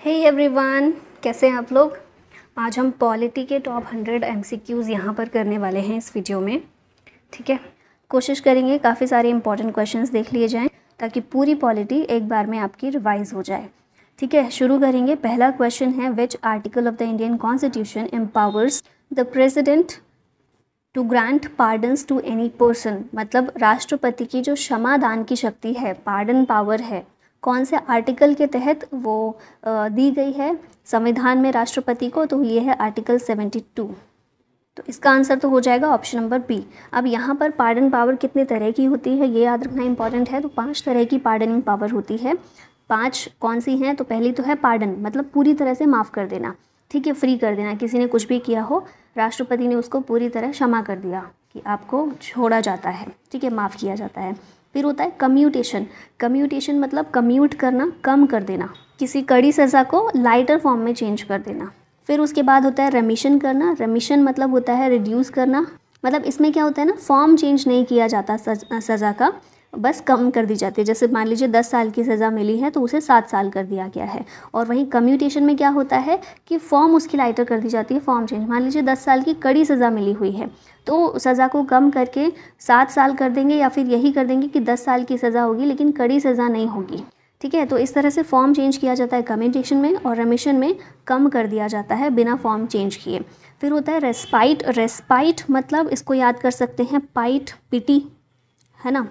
Hey everyone, कैसे हैं आप लोग। आज हम पॉलिटी के टॉप 100 MCQs यहाँ पर करने वाले हैं इस वीडियो में। ठीक है, कोशिश करेंगे काफ़ी सारे इंपॉर्टेंट क्वेश्चंस देख लिए जाएं ताकि पूरी पॉलिटी एक बार में आपकी रिवाइज हो जाए। ठीक है, शुरू करेंगे। पहला क्वेश्चन है, which article of the Indian constitution empowers the president to grant pardons to any person. मतलब राष्ट्रपति की जो क्षमा दान की शक्ति है, पार्डन पावर है, कौन से आर्टिकल के तहत वो दी गई है संविधान में राष्ट्रपति को। तो ये है आर्टिकल 72। तो इसका आंसर तो हो जाएगा ऑप्शन नंबर बी। अब यहाँ पर पार्डन पावर कितने तरह की होती है ये याद रखना इंपॉर्टेंट है। तो 5 तरह की पार्डनिंग पावर होती है। 5 कौन सी हैं? तो पहली तो है पार्डन, मतलब पूरी तरह से माफ़ कर देना। ठीक है, फ्री कर देना। किसी ने कुछ भी किया हो, राष्ट्रपति ने उसको पूरी तरह क्षमा कर दिया कि आपको छोड़ा जाता है। ठीक है, माफ़ किया जाता है। फिर होता है कम्यूटेशन। कम्यूटेशन मतलब कम्यूट करना, कम कर देना, किसी कड़ी सज़ा को लाइटर फॉर्म में चेंज कर देना। फिर उसके बाद होता है रेमिशन करना। रेमिशन मतलब होता है रिड्यूस करना। मतलब इसमें क्या होता है ना, फॉर्म चेंज नहीं किया जाता सज़ा का, बस कम कर दी जाती है। जैसे मान लीजिए 10 साल की सज़ा मिली है तो उसे 7 साल कर दिया गया है। और वहीं कम्यूटेशन में क्या होता है कि फॉर्म उसकी लाइटर कर दी जाती है, फॉर्म चेंज। मान लीजिए 10 साल की कड़ी सज़ा मिली हुई है तो सज़ा को कम करके 7 साल कर देंगे, या फिर यही कर देंगे कि 10 साल की सज़ा होगी लेकिन कड़ी सज़ा नहीं होगी। ठीक है, तो इस तरह से फॉर्म चेंज किया जाता है कम्यूटेशन में, और रेमिशन में कम कर दिया जाता है बिना फॉर्म चेंज किए। फिर होता है रेस्पाइट। रेस्पाइट मतलब इसको याद कर सकते हैं पाइट, पिटी, है ना।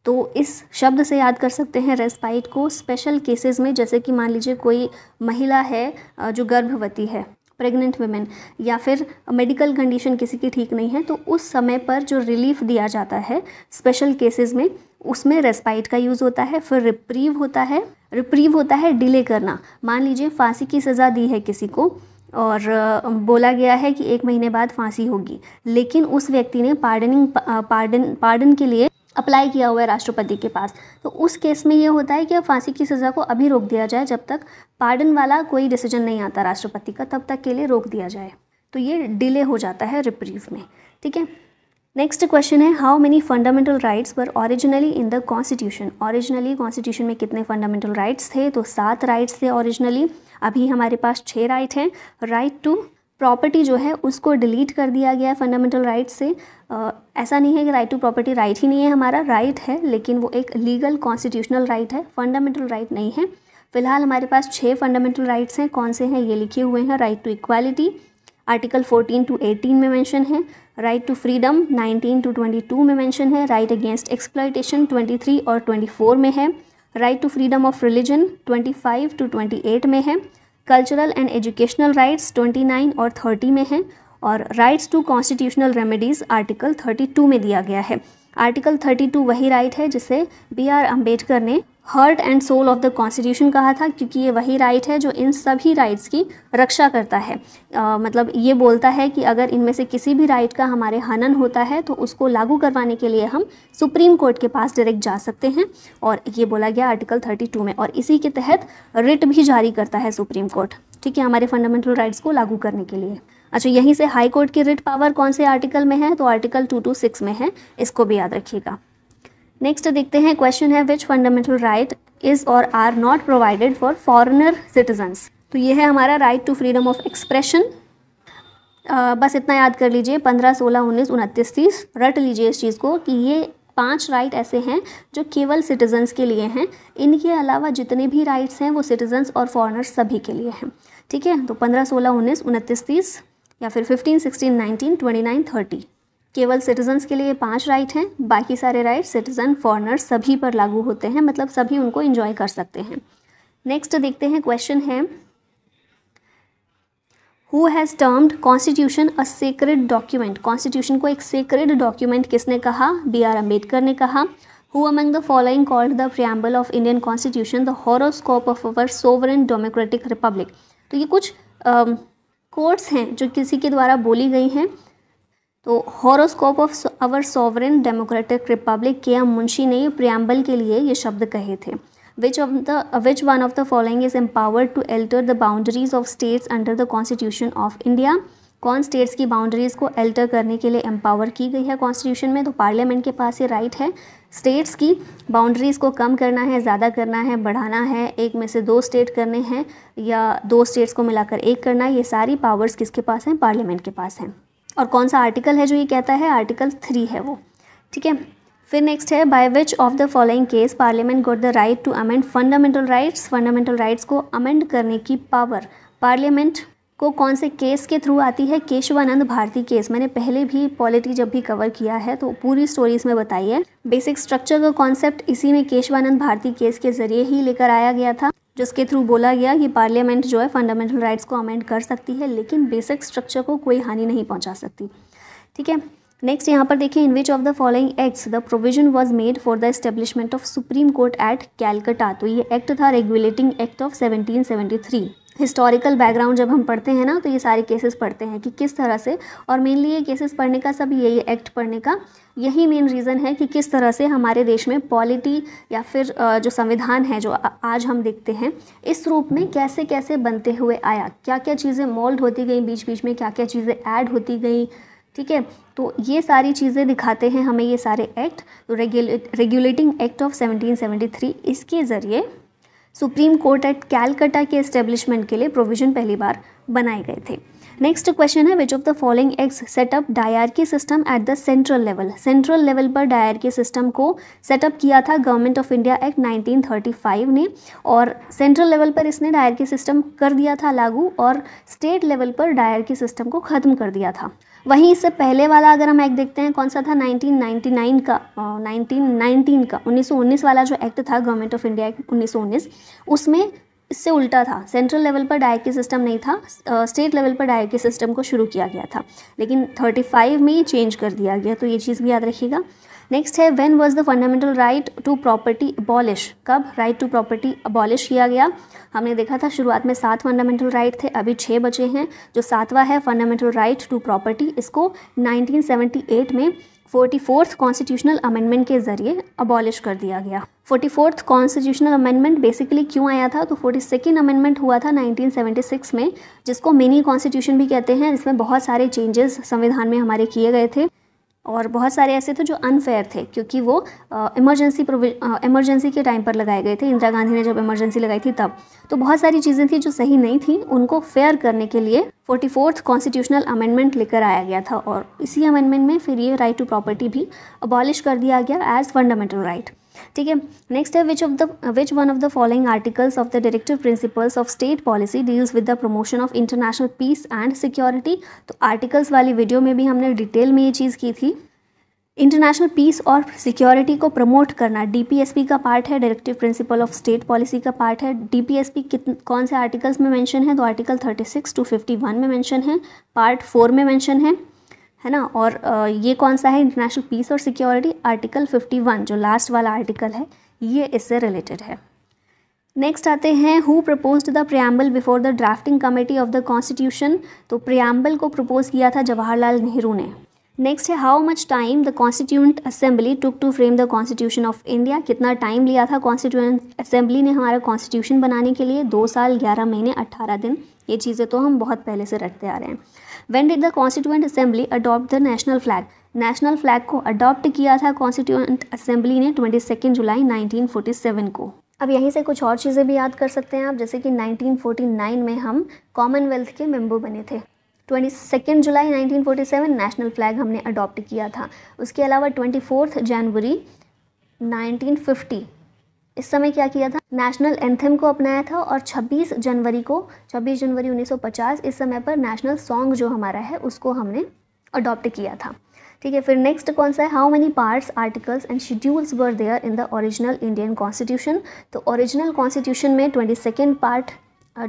तो इस शब्द से याद कर सकते हैं रेस्पाइट को स्पेशल केसेस में, जैसे कि मान लीजिए कोई महिला है जो गर्भवती है, प्रेग्नेंट वुमेन, या फिर मेडिकल कंडीशन किसी की ठीक नहीं है, तो उस समय पर जो रिलीफ दिया जाता है स्पेशल केसेस में, उसमें रेस्पाइट का यूज़ होता है। फिर रिप्रीव होता है। रिप्रीव होता है डिले करना। मान लीजिए फांसी की सज़ा दी है किसी को और बोला गया है कि 1 महीने बाद फांसी होगी, लेकिन उस व्यक्ति ने पार्डन के लिए अप्लाई किया हुआ है राष्ट्रपति के पास। तो उस केस में ये होता है कि फांसी की सज़ा को अभी रोक दिया जाए, जब तक पार्डन वाला कोई डिसीजन नहीं आता राष्ट्रपति का, तब तक के लिए रोक दिया जाए। तो ये डिले हो जाता है रिप्रीव में। ठीक है, नेक्स्ट क्वेश्चन है, how many fundamental rights were originally in the constitution. Originally constitution में कितने फंडामेंटल राइट्स थे? तो 7 राइट्स थे ओरिजिनली। अभी हमारे पास 6 राइट हैं। राइट टू प्रॉपर्टी जो है उसको डिलीट कर दिया गया है फंडामेंटल राइट से। ऐसा नहीं है कि राइट टू प्रॉपर्टी राइट ही नहीं है, हमारा राइट है, लेकिन वो एक लीगल कॉन्स्टिट्यूशनल राइट है, फंडामेंटल राइट नहीं है। फिलहाल हमारे पास 6 फंडामेंटल राइट्स हैं। कौन से हैं ये लिखे हुए हैं। Right to equality article 14 to 18 में मेंशन है। राइट टू फ्रीडम 19 to 22 में मेंशन है। राइट अगेंस्ट एक्सप्लॉयटेशन 23 और 24 में है। Right to freedom of religion 25 to 28 में है। कल्चरल एंड एजुकेशनल राइट्स 29 और 30 में है। और rights to constitutional remedies article 32 में दिया गया है। आर्टिकल 32 वही राइट है जिसे BR अम्बेडकर ने heart and soul of the constitution कहा था, क्योंकि ये वही राइट है जो इन सभी राइट्स की रक्षा करता है। मतलब ये बोलता है कि अगर इनमें से किसी भी राइट का हमारे हनन होता है तो उसको लागू करवाने के लिए हम सुप्रीम कोर्ट के पास डायरेक्ट जा सकते हैं, और ये बोला गया आर्टिकल 32 में, और इसी के तहत रिट भी जारी करता है सुप्रीम कोर्ट। ठीक है, हमारे फंडामेंटल राइट्स को लागू करने के लिए। अच्छा, यहीं से हाई कोर्ट की रिट पावर कौन से आर्टिकल में है? तो आर्टिकल 2 to 6 में है, इसको भी याद रखिएगा। नेक्स्ट देखते हैं, क्वेश्चन है, विच फंडामेंटल राइट इज़ और are not provided for foreigner citizens. तो ये है हमारा right to freedom of expression. बस इतना याद कर लीजिए, 15, 16, 19, 29, 30 रट लीजिए इस चीज़ को कि ये 5 राइट ऐसे हैं जो केवल सिटीजन्स के लिए हैं। इनके अलावा जितने भी राइट्स हैं वो सिटीजन्स और फॉरेनर्स सभी के लिए हैं। ठीक है, तो 15, 16, 19, 29, 30 या फिर 15, 16, 19, 29, 30 केवल सिटीजन्स के लिए 5 राइट हैं। बाकी सारे राइट सिटीजन, फॉरेनर्स सभी पर लागू होते हैं, मतलब सभी उनको एंजॉय कर सकते हैं। नेक्स्ट देखते हैं, क्वेश्चन है, who has termed constitution a sacred document. Constitution को एक सेक्रेड डॉक्यूमेंट किसने कहा? BR अम्बेडकर ने कहा। Who among the following called the preamble of Indian constitution the horoscope of our sovereign democratic Republic. तो ये कुछ कोट्स हैं जो किसी के द्वारा बोली गई हैं। तो horoscope of our sovereign democratic Republic के मुंशी ने प्रियम्बल के लिए ये शब्द कहे थे। Which one of the following is empowered to alter the boundaries of states under the constitution of India. कौन स्टेट्स की बाउंड्रीज़ को अल्टर करने के लिए एम्पावर की गई है कॉन्स्टिट्यूशन में? तो पार्लियामेंट के पास ये राइट है। स्टेट्स की बाउंड्रीज़ को कम करना है, ज़्यादा करना है, बढ़ाना है, एक में से 2 स्टेट करने हैं या 2 स्टेट्स को मिलाकर एक करना है, ये सारी पावर्स किसके पास हैं? पार्लियामेंट के पास हैं। और कौन सा आर्टिकल है जो ये कहता है? आर्टिकल 3 है वो, ठीक है। फिर नेक्स्ट है, by which of the following case parliament got the right to amend fundamental rights? Fundamental rights को अमेंड करने की पावर पार्लियामेंट को कौन से केस के थ्रू आती है? केशवानंद भारती केस। मैंने पहले भी पॉलिटी जब भी कवर किया है तो पूरी स्टोरी इसमें बताई है। बेसिक स्ट्रक्चर का कॉन्सेप्ट इसी में केशवानंद भारती केस के ज़रिए ही लेकर आया गया था, जिसके थ्रू बोला गया कि पार्लियामेंट जो है फंडामेंटल राइट्स को अमेंड कर सकती है, लेकिन बेसिक स्ट्रक्चर को कोई हानि नहीं पहुँचा सकती, ठीक है। नेक्स्ट यहाँ पर देखिए, in which of the following acts the provision was made for the establishment of supreme court at Calcutta? तो ये एक्ट था regulating act of 1773। Historical background जब हम पढ़ते हैं ना तो ये सारे केसेस पढ़ते हैं कि किस तरह से, और मेनली ये केसेस पढ़ने का सब यही एक्ट पढ़ने का यही मेन रीज़न है कि किस तरह से हमारे देश में पॉलिटी या फिर जो संविधान है जो आज हम देखते हैं इस रूप में कैसे कैसे बनते हुए आया, क्या क्या चीज़ें मोल्ड होती गई बीच बीच में, क्या क्या चीज़ें ऐड होती गई, ठीक है। तो ये सारी चीज़ें दिखाते हैं हमें ये सारे एक्ट। तो रेगुलेटिंग एक्ट ऑफ 1773, इसके ज़रिए सुप्रीम कोर्ट एट कैलकटा के एस्टेब्लिशमेंट के लिए प्रोविज़न पहली बार बनाए गए थे। नेक्स्ट क्वेश्चन है, विच of the following acts setup dyarchy system at the central level? Central level पर डायरकी सिस्टम को सेटअप किया था गवर्नमेंट ऑफ इंडिया एक्ट 1935 ने, और सेंट्रल लेवल पर इसने डायरकी सिस्टम कर दिया था लागू, और स्टेट लेवल पर डायरकी सिस्टम को ख़त्म कर दिया था। वहीं इससे पहले वाला अगर हम एक्ट देखते हैं, कौन सा था? 1919 का 1919 वाला जो एक्ट था गवर्नमेंट ऑफ इंडिया एक्ट 1919, उसमें इससे उल्टा था। सेंट्रल लेवल पर डायरकी सिस्टम नहीं था, स्टेट लेवल पर डायरकी सिस्टम को शुरू किया गया था, लेकिन 35 में ये चेंज कर दिया गया, तो ये चीज़ भी याद रखिएगा। नेक्स्ट है, when was the fundamental right to property abolish? कब राइट टू प्रॉपर्टी अबॉलिश किया गया? हमने देखा था शुरुआत में 7 फंडामेंटल राइट थे, अभी 6 बचे हैं। जो 7वां है फंडामेंटल राइट टू प्रॉपर्टी, इसको 1978 में 44th कॉन्स्टिट्यूशनल अमेंडमेंट के ज़रिए अबॉलिश कर दिया गया। 44th कॉन्स्टिट्यूशनल अमेंडमेंट बेसिकली क्यों आया था? तो 42nd अमेंडमेंट हुआ था 1976 में, जिसको मिनी कॉन्स्टिट्यूशन भी कहते हैं, जिसमें बहुत सारे चेंजेस संविधान में हमारे किए गए थे, और बहुत सारे ऐसे थे जो अनफेयर थे क्योंकि वो इमरजेंसी के टाइम पर लगाए गए थे। इंदिरा गांधी ने जब इमरजेंसी लगाई थी तब, तो बहुत सारी चीज़ें थी जो सही नहीं थी, उनको फेयर करने के लिए 44th कॉन्स्टिट्यूशनल अमेंडमेंट लेकर आया गया था, और इसी अमेंडमेंट में फिर ये राइट टू प्रॉपर्टी भी अबॉलिश कर दिया गया एज फंडामेंटल राइट, ठीक है। नेक्स्ट है, which one of the following articles of the directive principles of state policy deals with the promotion of international peace and security? तो आर्टिकल्स वाली video में भी हमने डिटेल में ये चीज़ की थी। इंटरनेशनल पीस और सिक्योरिटी को प्रमोट करना डीपीएसपी का पार्ट है, directive principle of state policy का पार्ट है। डीपीएसपी कौन से आर्टिकल्स में मेंशन है? तो आर्टिकल 36 to 51 में मेंशन है, पार्ट 4 में मेंशन है ना। और ये कौन सा है? इंटरनेशनल पीस और सिक्योरिटी, आर्टिकल 51 जो लास्ट वाला आर्टिकल है, ये इससे रिलेटेड है। नेक्स्ट आते हैं, who proposed the preamble before the drafting committee of the constitution? तो प्रियम्बल को प्रपोज किया था जवाहरलाल नेहरू ने। नेक्स्ट है, how much time the constituent assembly took to frame the constitution of India? कितना टाइम लिया था कॉन्स्टिट्यूएंट असेंबली ने हमारा कॉन्स्टिट्यूशन बनाने के लिए? 2 साल 11 महीने 18 दिन। ये चीज़ें तो हम बहुत पहले से रटते आ रहे हैं। When did the constituent assembly adopt the national flag? National flag को अडॉप्ट किया था कॉन्स्टिट्यूएंट असेंबली ने 22 जुलाई 1947 को। अब यहीं से कुछ और चीज़ें भी याद कर सकते हैं आप, जैसे कि 1949 में हम कॉमनवेल्थ के मेंबर बने थे। 22 जुलाई 1947 नेशनल फ्लैग हमने अडॉप्ट किया था। उसके अलावा 24 जनवरी 1950 इस समय क्या किया था? नेशनल एंथम को अपनाया था, और 26 जनवरी 1950 इस समय पर नेशनल सॉन्ग जो हमारा है उसको हमने अडॉप्ट किया था, ठीक है। फिर नेक्स्ट कौन सा है, how many parts, articles and schedules were there in the original Indian constitution? तो ओरिजिनल कॉन्स्टिट्यूशन में 22 पार्ट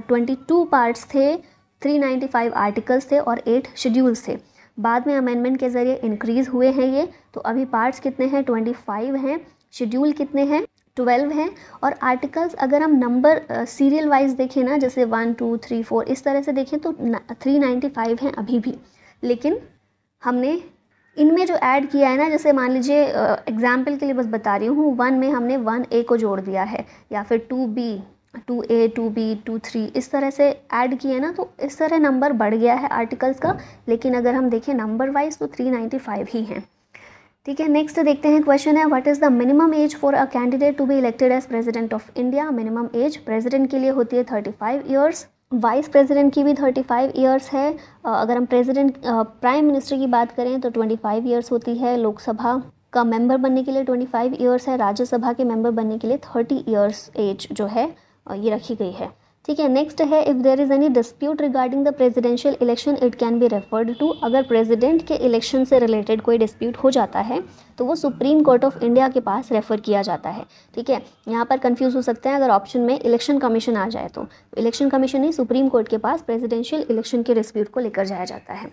22 पार्ट्स थे, 395 आर्टिकल्स थे और 8 शेड्यूल्स थे। बाद में अमेंडमेंट के ज़रिए इंक्रीज़ हुए हैं ये, तो अभी पार्ट्स कितने हैं? 25 हैं। शेड्यूल कितने हैं? 12 हैं। और आर्टिकल्स अगर हम नंबर सीरियल वाइज देखें ना, जैसे 1 2 3 4 इस तरह से देखें तो 395 हैं अभी भी, लेकिन हमने इनमें जो ऐड किया है ना, जैसे मान लीजिए एग्जाम्पल के लिए बस बता रही हूँ, 1 में हमने 1A को जोड़ दिया है, या फिर 2B 2A 2B 2 3 इस तरह से ऐड किए ना, तो इस तरह नंबर बढ़ गया है आर्टिकल्स का, लेकिन अगर हम देखें नंबर वाइज तो 395 ही हैं। ठीक है, नेक्स्ट देखते हैं क्वेश्चन है what is the minimum age for a candidate to be elected as president of India. Minimum age president के लिए होती है 35 ईयर्स, वाइस प्रेसिडेंट की भी 35 ईयर्स है। अगर हम प्रेसिडेंट प्राइम मिनिस्टर की बात करें तो 25 ईयर्स होती है। लोकसभा का मेंबर बनने के लिए 25 ईयर्स है। राज्यसभा के मेंबर बनने के लिए 30 ईयर्स एज जो है ये रखी गई है। ठीक है, नेक्स्ट है if there is any dispute regarding the presidential election it can be referred to. अगर प्रेसिडेंट के इलेक्शन से रिलेटेड कोई डिस्प्यूट हो जाता है तो वो सुप्रीम कोर्ट ऑफ इंडिया के पास रेफ़र किया जाता है। ठीक है, यहाँ पर कंफ्यूज हो सकते हैं अगर ऑप्शन में इलेक्शन कमीशन आ जाए तो इलेक्शन कमीशन ही सुप्रीम कोर्ट के पास प्रेसिडेंशियल इलेक्शन के डिस्प्यूट को लेकर जाया जाता है।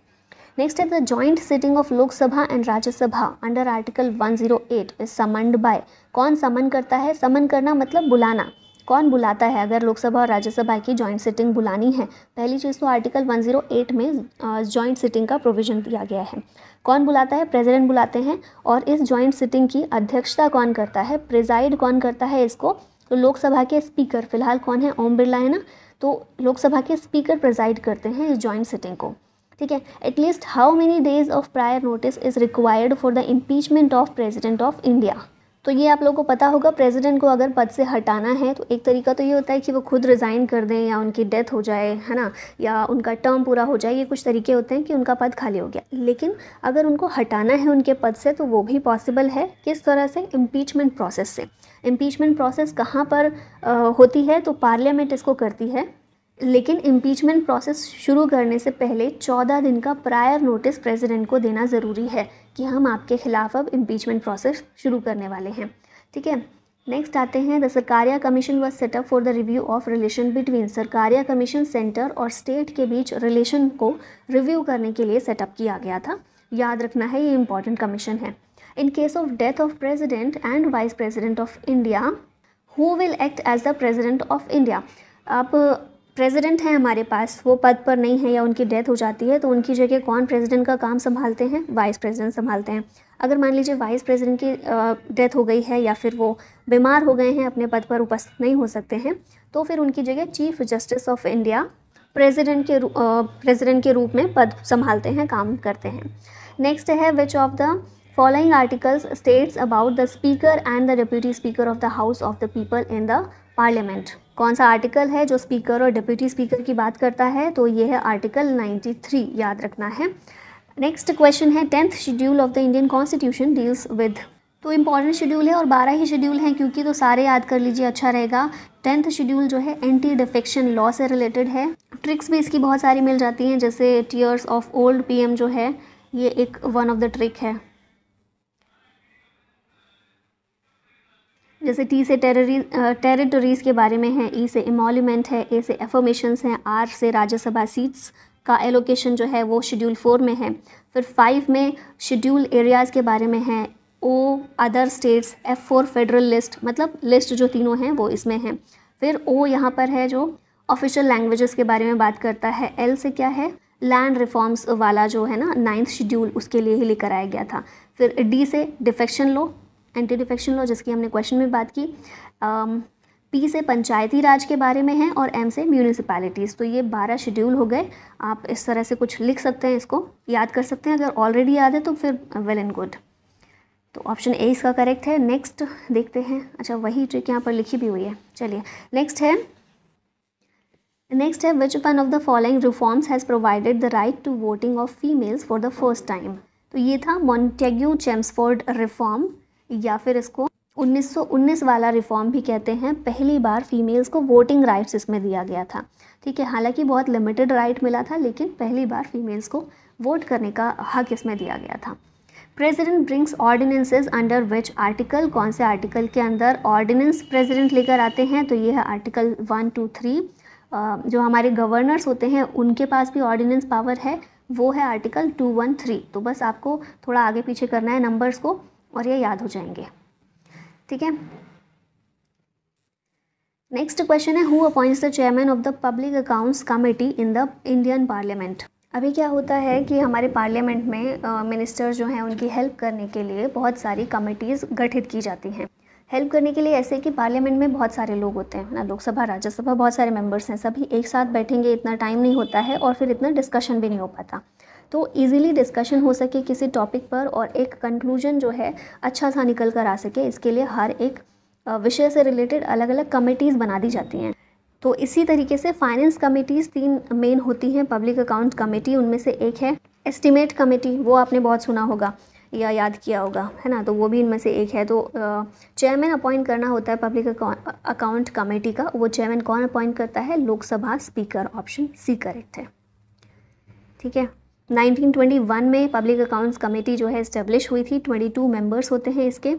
नेक्स्ट है the joint sitting of Lok Sabha and Rajya Sabha under article 108 is summoned by. कौन समन करता है? समन करना मतलब बुलाना। कौन बुलाता है अगर लोकसभा और राज्यसभा की जॉइंट सिटिंग बुलानी है? पहली चीज़ तो आर्टिकल 108 में जॉइंट सिटिंग का प्रोविज़न दिया गया है। कौन बुलाता है? प्रेसिडेंट बुलाते हैं। और इस जॉइंट सिटिंग की अध्यक्षता कौन करता है? प्रिजाइड कौन करता है इसको? तो लोकसभा के स्पीकर, फिलहाल कौन है? ओम बिरला है ना, तो लोकसभा के स्पीकर प्रिजाइड करते हैं इस जॉइंट सिटिंग को। ठीक है, at least how many days of prior notice is required for the impeachment of president of India. तो ये आप लोगों को पता होगा, प्रेसिडेंट को अगर पद से हटाना है तो एक तरीका तो ये होता है कि वो खुद रिज़ाइन कर दें या उनकी डेथ हो जाए, है ना, या उनका टर्म पूरा हो जाए। ये कुछ तरीके होते हैं कि उनका पद खाली हो गया। लेकिन अगर उनको हटाना है उनके पद से तो वो भी पॉसिबल है। किस तरह से? इम्पीचमेंट प्रोसेस से। इम्पीचमेंट प्रोसेस कहाँ पर होती है? तो पार्लियामेंट इसको करती है। लेकिन इम्पीचमेंट प्रोसेस शुरू करने से पहले 14 दिन का प्रायर नोटिस प्रेसिडेंट को देना ज़रूरी है कि हम आपके खिलाफ अब इम्पीचमेंट प्रोसेस शुरू करने वाले हैं। ठीक है, नेक्स्ट आते हैं the Sarkaria commission was setup for the review of relation between. Sarkaria commission centre और स्टेट के बीच रिलेशन को रिव्यू करने के लिए सेटअप किया गया था। याद रखना है, ये इंपॉर्टेंट कमीशन है। In case of death of president and vice president of India who will act as the president of India. अब प्रेसिडेंट हैं हमारे पास, वो पद पर नहीं है या उनकी डेथ हो जाती है तो उनकी जगह कौन प्रेसिडेंट का काम संभालते हैं? वाइस प्रेसिडेंट संभालते हैं। अगर मान लीजिए वाइस प्रेसिडेंट की डेथ हो गई है या फिर वो बीमार हो गए हैं, अपने पद पर उपस्थित नहीं हो सकते हैं, तो फिर उनकी जगह chief justice of India president के रूप में पद संभालते हैं, काम करते हैं। नेक्स्ट है विच of the following articles states about the speaker and the deputy speaker of the house of the people in the parliament. कौन सा आर्टिकल है जो स्पीकर और डिप्यूटी स्पीकर की बात करता है? तो ये है आर्टिकल 93, याद रखना है। नेक्स्ट क्वेश्चन है 10th schedule of the Indian constitution deals with. तो इंपॉर्टेंट शेड्यूल है और 12 ही शेड्यूल हैं क्योंकि, तो सारे याद कर लीजिए, अच्छा रहेगा। 10th शेड्यूल जो है एंटी डिफेक्शन लॉ से रिलेटेड है। ट्रिक्स भी इसकी बहुत सारी मिल जाती हैं, जैसे टीयर्स ऑफ ओल्ड पीएम जो है ये एक वन ऑफ द ट्रिक है। जैसे टी से टेरिटरीज़ के बारे में है, ई से इमोल्यूमेंट है, ए से एफर्मेशंस हैं, आर से राज्यसभा सीट्स का एलोकेशन जो है वो शेड्यूल 4 में है। फिर 5 में शेड्यूल एरियाज़ के बारे में है, ओ other states, F4 federal list, मतलब लिस्ट जो तीनों हैं वो इसमें है। फिर ओ यहाँ पर है जो ऑफिशियल लैंग्वेजेस के बारे में बात करता है। एल से क्या है? लैंड रिफॉर्म्स वाला जो है ना 9th शेड्यूल, उसके लिए ही लेकर आया गया था। फिर डी से defection law, anti defection law, जिसकी हमने क्वेश्चन में बात की। पी से पंचायती राज के बारे में है और एम से म्यूनिसिपैलिटीज़। तो ये 12 शेड्यूल हो गए। आप इस तरह से कुछ लिख सकते हैं, इसको याद कर सकते हैं। अगर ऑलरेडी याद है तो फिर वेल एंड गुड। तो ऑप्शन ए इसका करेक्ट है। नेक्स्ट देखते हैं। अच्छा, वही ट्रिक यहाँ पर लिखी भी हुई है। चलिए नेक्स्ट है which one of the following reforms has provided the right to voting of females for the first time. तो ये था मॉन्टेग्यू चेम्सफोर्ड रिफॉर्म, या फिर इसको 1919 वाला रिफॉर्म भी कहते हैं। पहली बार फीमेल्स को वोटिंग राइट्स इसमें दिया गया था। ठीक है, हालांकि बहुत लिमिटेड राइट मिला था, लेकिन पहली बार फीमेल्स को वोट करने का हक इसमें दिया गया था। President brings ordinances under which article. कौन से आर्टिकल के अंदर ऑर्डिनेंस प्रेसिडेंट लेकर आते हैं? तो ये है आर्टिकल 1, 2, 3। जो हमारे गवर्नर्स होते हैं उनके पास भी ऑर्डिनेंस पावर है, वो है आर्टिकल 213। तो बस आपको थोड़ा आगे पीछे करना है नंबर्स को और ये याद हो जाएंगे। ठीक है, नेक्स्ट क्वेश्चन है who appoints the chairman of the public accounts committee in the Indian parliament. अभी क्या होता है कि हमारे पार्लियामेंट में मिनिस्टर्स जो हैं उनकी हेल्प करने के लिए बहुत सारी कमेटीज़ गठित की जाती हैं। हेल्प करने के लिए ऐसे कि पार्लियामेंट में बहुत सारे लोग होते हैं ना, लोकसभा राज्यसभा बहुत सारे मेंबर्स हैं, सभी एक साथ बैठेंगे, इतना टाइम नहीं होता है और फिर इतना डिस्कशन भी नहीं हो पाता। तो इजीली डिस्कशन हो सके किसी टॉपिक पर और एक कंक्लूजन जो है अच्छा सा निकल कर आ सके, इसके लिए हर एक विषय से रिलेटेड अलग अलग कमेटीज़ बना दी जाती हैं। तो इसी तरीके से फाइनेंस कमेटीज़ 3 मेन होती हैं। पब्लिक अकाउंट कमेटी उनमें से एक है। एस्टीमेट कमेटी, वो आपने बहुत सुना होगा या याद किया होगा, है ना, तो वो भी इनमें से एक है। तो चेयरमैन अपॉइंट करना होता है पब्लिक अकाउंट कमेटी का। वो चेयरमैन कौन अपॉइंट करता है? Lok Sabha speaker. Option C correct है। ठीक है, 1921 में पब्लिक अकाउंट्स कमेटी जो है इस्टेब्लिश हुई थी। 22 मेंबर्स होते हैं इसके,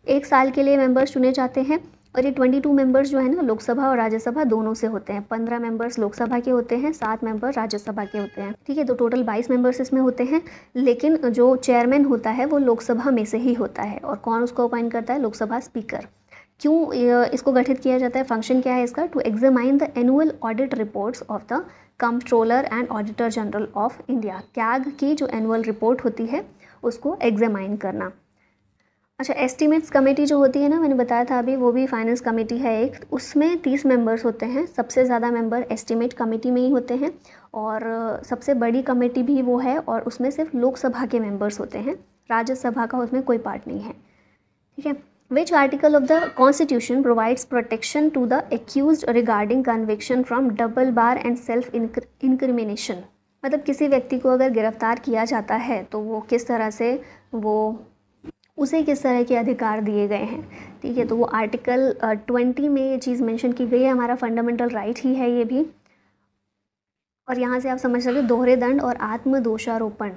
1 साल के लिए मेंबर्स चुने जाते हैं और ये 22 मेंबर्स जो है ना लोकसभा और राज्यसभा दोनों से होते हैं। 15 मेंबर्स लोकसभा के होते हैं, 7 मेंबर राज्यसभा के होते हैं। ठीक है, तो टोटल 22 मेंबर्स इसमें होते हैं, लेकिन जो चेयरमैन होता है वो लोकसभा में से ही होता है। और कौन उसको अपॉइंट करता है? लोकसभा स्पीकर। क्यों इसको गठित किया जाता है? फंक्शन क्या है इसका? To examine the annual audit reports of the controller and auditor general of India. CAG की जो एनुअल रिपोर्ट होती है उसको एग्जामाइन करना। अच्छा, एस्टीमेट्स कमेटी जो होती है ना, मैंने बताया था अभी, वो भी फाइनेंस कमेटी है एक। उसमें 30 मेंबर्स होते हैं। सबसे ज़्यादा मेंबर एस्टीमेट कमेटी में ही होते हैं और सबसे बड़ी कमेटी भी वो है और उसमें सिर्फ लोकसभा के मेंबर्स होते हैं, राज्यसभा का उसमें कोई पार्ट नहीं है। ठीक है, which article of the constitution provides protection to the accused regarding conviction from double bar and self incrimination. मतलब किसी व्यक्ति को अगर गिरफ्तार किया जाता है तो वो किस तरह से उसे किस तरह के अधिकार दिए गए हैं। ठीक है, तो वो आर्टिकल 20 में ये चीज़ मेंशन की गई है। हमारा फंडामेंटल राइट ही है ये भी। और यहाँ से आप समझ सकते हो दोहरे दंड और आत्मदोषारोपण,